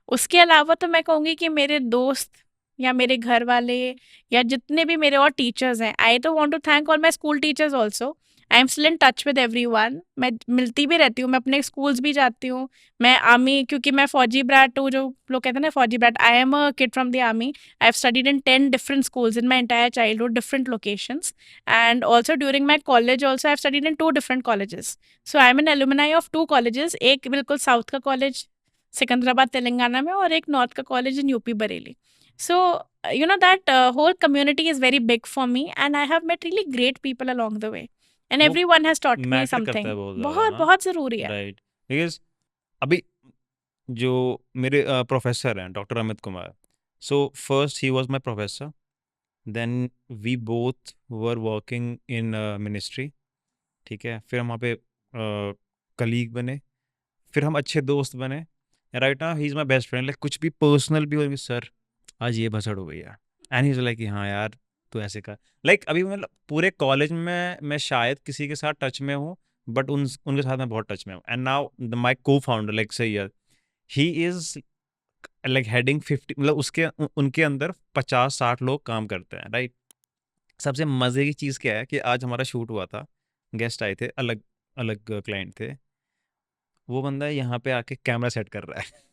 उसके अलावा तो मैं कहूँगी कि मेरे दोस्त या मेरे घर वाले या जितने भी मेरे और टीचर्स हैं, आई तो want to thank all my school teachers also. I am still in touch with everyone. मैं मिलती भी रहती हूँ, मैं अपने स्कूल्स भी जाती हूँ। मैं आर्मी, क्योंकि मैं फौजी ब्रैट हूँ, जो लोग कहते हैं ना फौजी brat, I am a kid from the army. I have studied in 10 different schools in my entire childhood, different locations, and also during my college also I have studied in 2 different colleges. So I am an alumni of 2 colleges, एक बिल्कुल साउथ का कॉलेज सिकंदराबाद तेलंगाना में, और एक नॉर्थ का college in UP Bareilly. So that whole community is very big for me, and I have met really great people along the way, and वो everyone has taught me matter करता something. है बहुत ज़्यादा बहुत ना, बहुत ज़रूरी है. राइट? बिकॉज़ अभी जो मेरे प्रोफेसर हैं doctor Amit Kumar, so first he was my professor, then we both were working in ministry, ठीक है? फिर हम वहाँ पे कलीग बने, फिर हम अच्छे दोस्त बने। Right now he is my best friend, like कुछ भी पर्सनल भी हो, सर आज ये भसड़ हो गई यार, एंड ही इज़ लाइक कि हाँ यार तू ऐसे कर। लाइक अभी मतलब पूरे कॉलेज में मैं शायद किसी के साथ टच में हूँ, बट उनके साथ मैं बहुत टच में हूँ। एंड नाउ माय को founder like Syed, he is like heading 50, मतलब उनके अंदर 50-60 लोग काम करते हैं, राइट? सबसे मज़े की चीज़ क्या है कि आज हमारा शूट हुआ था, गेस्ट आए थे, अलग अलग क्लाइंट थे, वो बंदा यहाँ पे आके कैमरा सेट कर रहा है।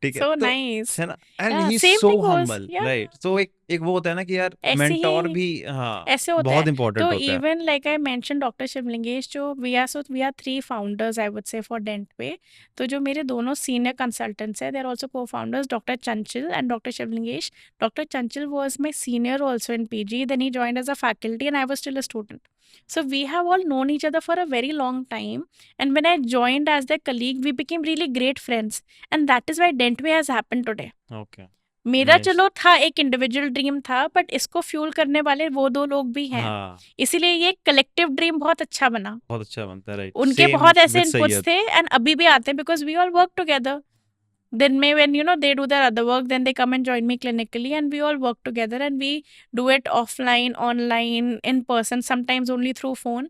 ठीक है, So तो nice. है ना, and Yeah, he is same so thing goes. Humble, Yeah. Right? So एक एक वो होता है ना कि यार ऐसे मेंटोर ही भी, हाँ, ऐसे होता बहुत है. इंपॉर्टेंट तो होता है. Even like I mention doctor Shivlingesh, जो we are 3 founders I would say for Dentway. तो जो मेरे दोनों सीनियर कंसल्टेंट्स हैं, they are also co-founders, doctor Chanchal and doctor Shivlingesh. Doctor Chanchal was my senior also in PG, then he joined as a faculty and I was still a student. So we have all known each other for a very long time, and when I joined as their colleague, we became really great friends, and that is why Dentway has happened today. Okay, मेरा नाइस. चलो था, एक इंडिविजुअल ड्रीम था, बट इसको फ्यूल करने वाले वो 2 लोग भी हैं. हाँ, इसीलिए ये कलेक्टिव ड्रीम बहुत अच्छा बना. बहुत अच्छा बनता है, राइट. उनके सेम बहुत ऐसे विद इनपुट्स सैयद. थे एंड अभी भी आते हैं, because we all work together. दिन में when they do their other work, then they come and join me clinically, and we all work together, and we do it offline, online, in person, sometimes only through phone.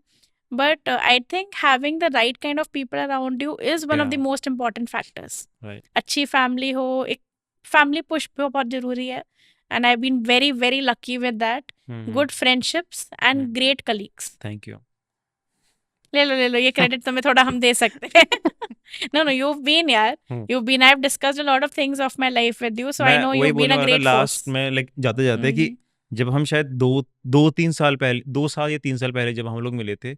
But I think having the right kind of people around you is one of the Yeah, most important factors. right. अच्छी फैमिली हो, एक फैमिली पुश भी बहुत जरूरी है, and I've been very very lucky with that. Good friendships and great colleagues. Thank you. ले लो ये क्रेडिट तुम्हें थोड़ा हम दे सकते हैं. No, you've been यार, you've been. I've discussed a lot of things of my life with you, so I मैं know वही you've been बोलने a वाला था great force. लास्ट में, लाइक जाते जाते कि जब हम शायद 2 3 साल पहले, 2 साल या 3 साल पहले जब हम लोग मिले थे,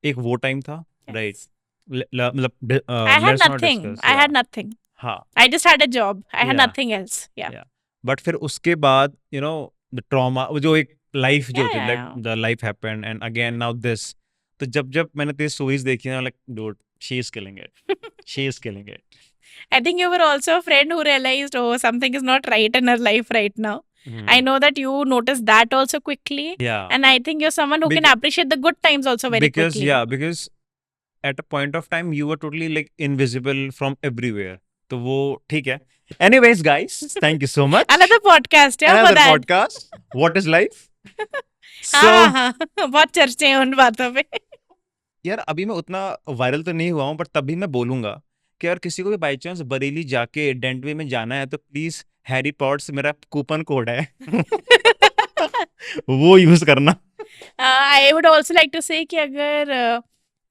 एक वो टाइम था, राइट. Yes. मतलब I had let's not nothing. Discuss. I had nothing. हाँ, I just had a job. I had Yeah. nothing else. Yeah. But फिर उसके बाद द ट्रॉमा, जो एक लाइफ जो Yeah, थी, yeah, like yeah. The life happened and again now this. तो जब मैंने तेरी स्टोरीज देखी ना, like dude, she is killing it, she is killing it. I think you were also a friend who realized, oh, something is not right in her life right now. I know that you noticed that also quickly. Yeah. And I think you're someone who can appreciate the good times also very because quickly. because at a point of time you were totally like invisible from everywhere. तो वो ठीक है. Anyways, guys, thank you so much. Another podcast, yeah, for Another that. podcast. What is life? हाँ, बहुत चर्चे हैं उन बातों पे. यार अभी मैं उतना वायरल तो नहीं हुआ हूँ, बट तभी मैं बोलूंगा कि अगर किसी को भी बाई चांस बरेली जाके डेंटवे में जाना है, तो प्लीज हैरी पॉट्स मेरा कूपन कोड है. वो यूज करना. I would also like to say कि अगर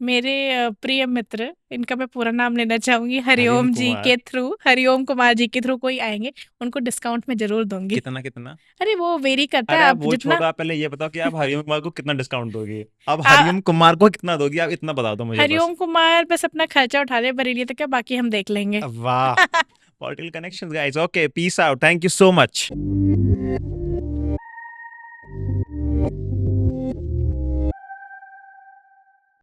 मेरे प्रिय मित्र, इनका मैं पूरा नाम लेना चाहूंगी, हरिओम जी कुमार. के थ्रू, हरिओम कुमार जी के थ्रू कोई आएंगे, उनको डिस्काउंट में जरूर दूंगी. कितना कितना? अरे वो वेरी करता अरे है, आप आप वो जितना छोड़ो, आप पहले ये बताओ कि आप हरिओम कुमार को कितना डिस्काउंट दोगी. आप आ- हरिओम कुमार को कितना दोगी, आप इतना बता दो मुझे बस. हरिओम कुमार बस अपना खर्चा उठा ले बरेली तक, क्या बाकी हम देख लेंगे. वाह. Political connections guys. Okay, peace out. Thank you so much.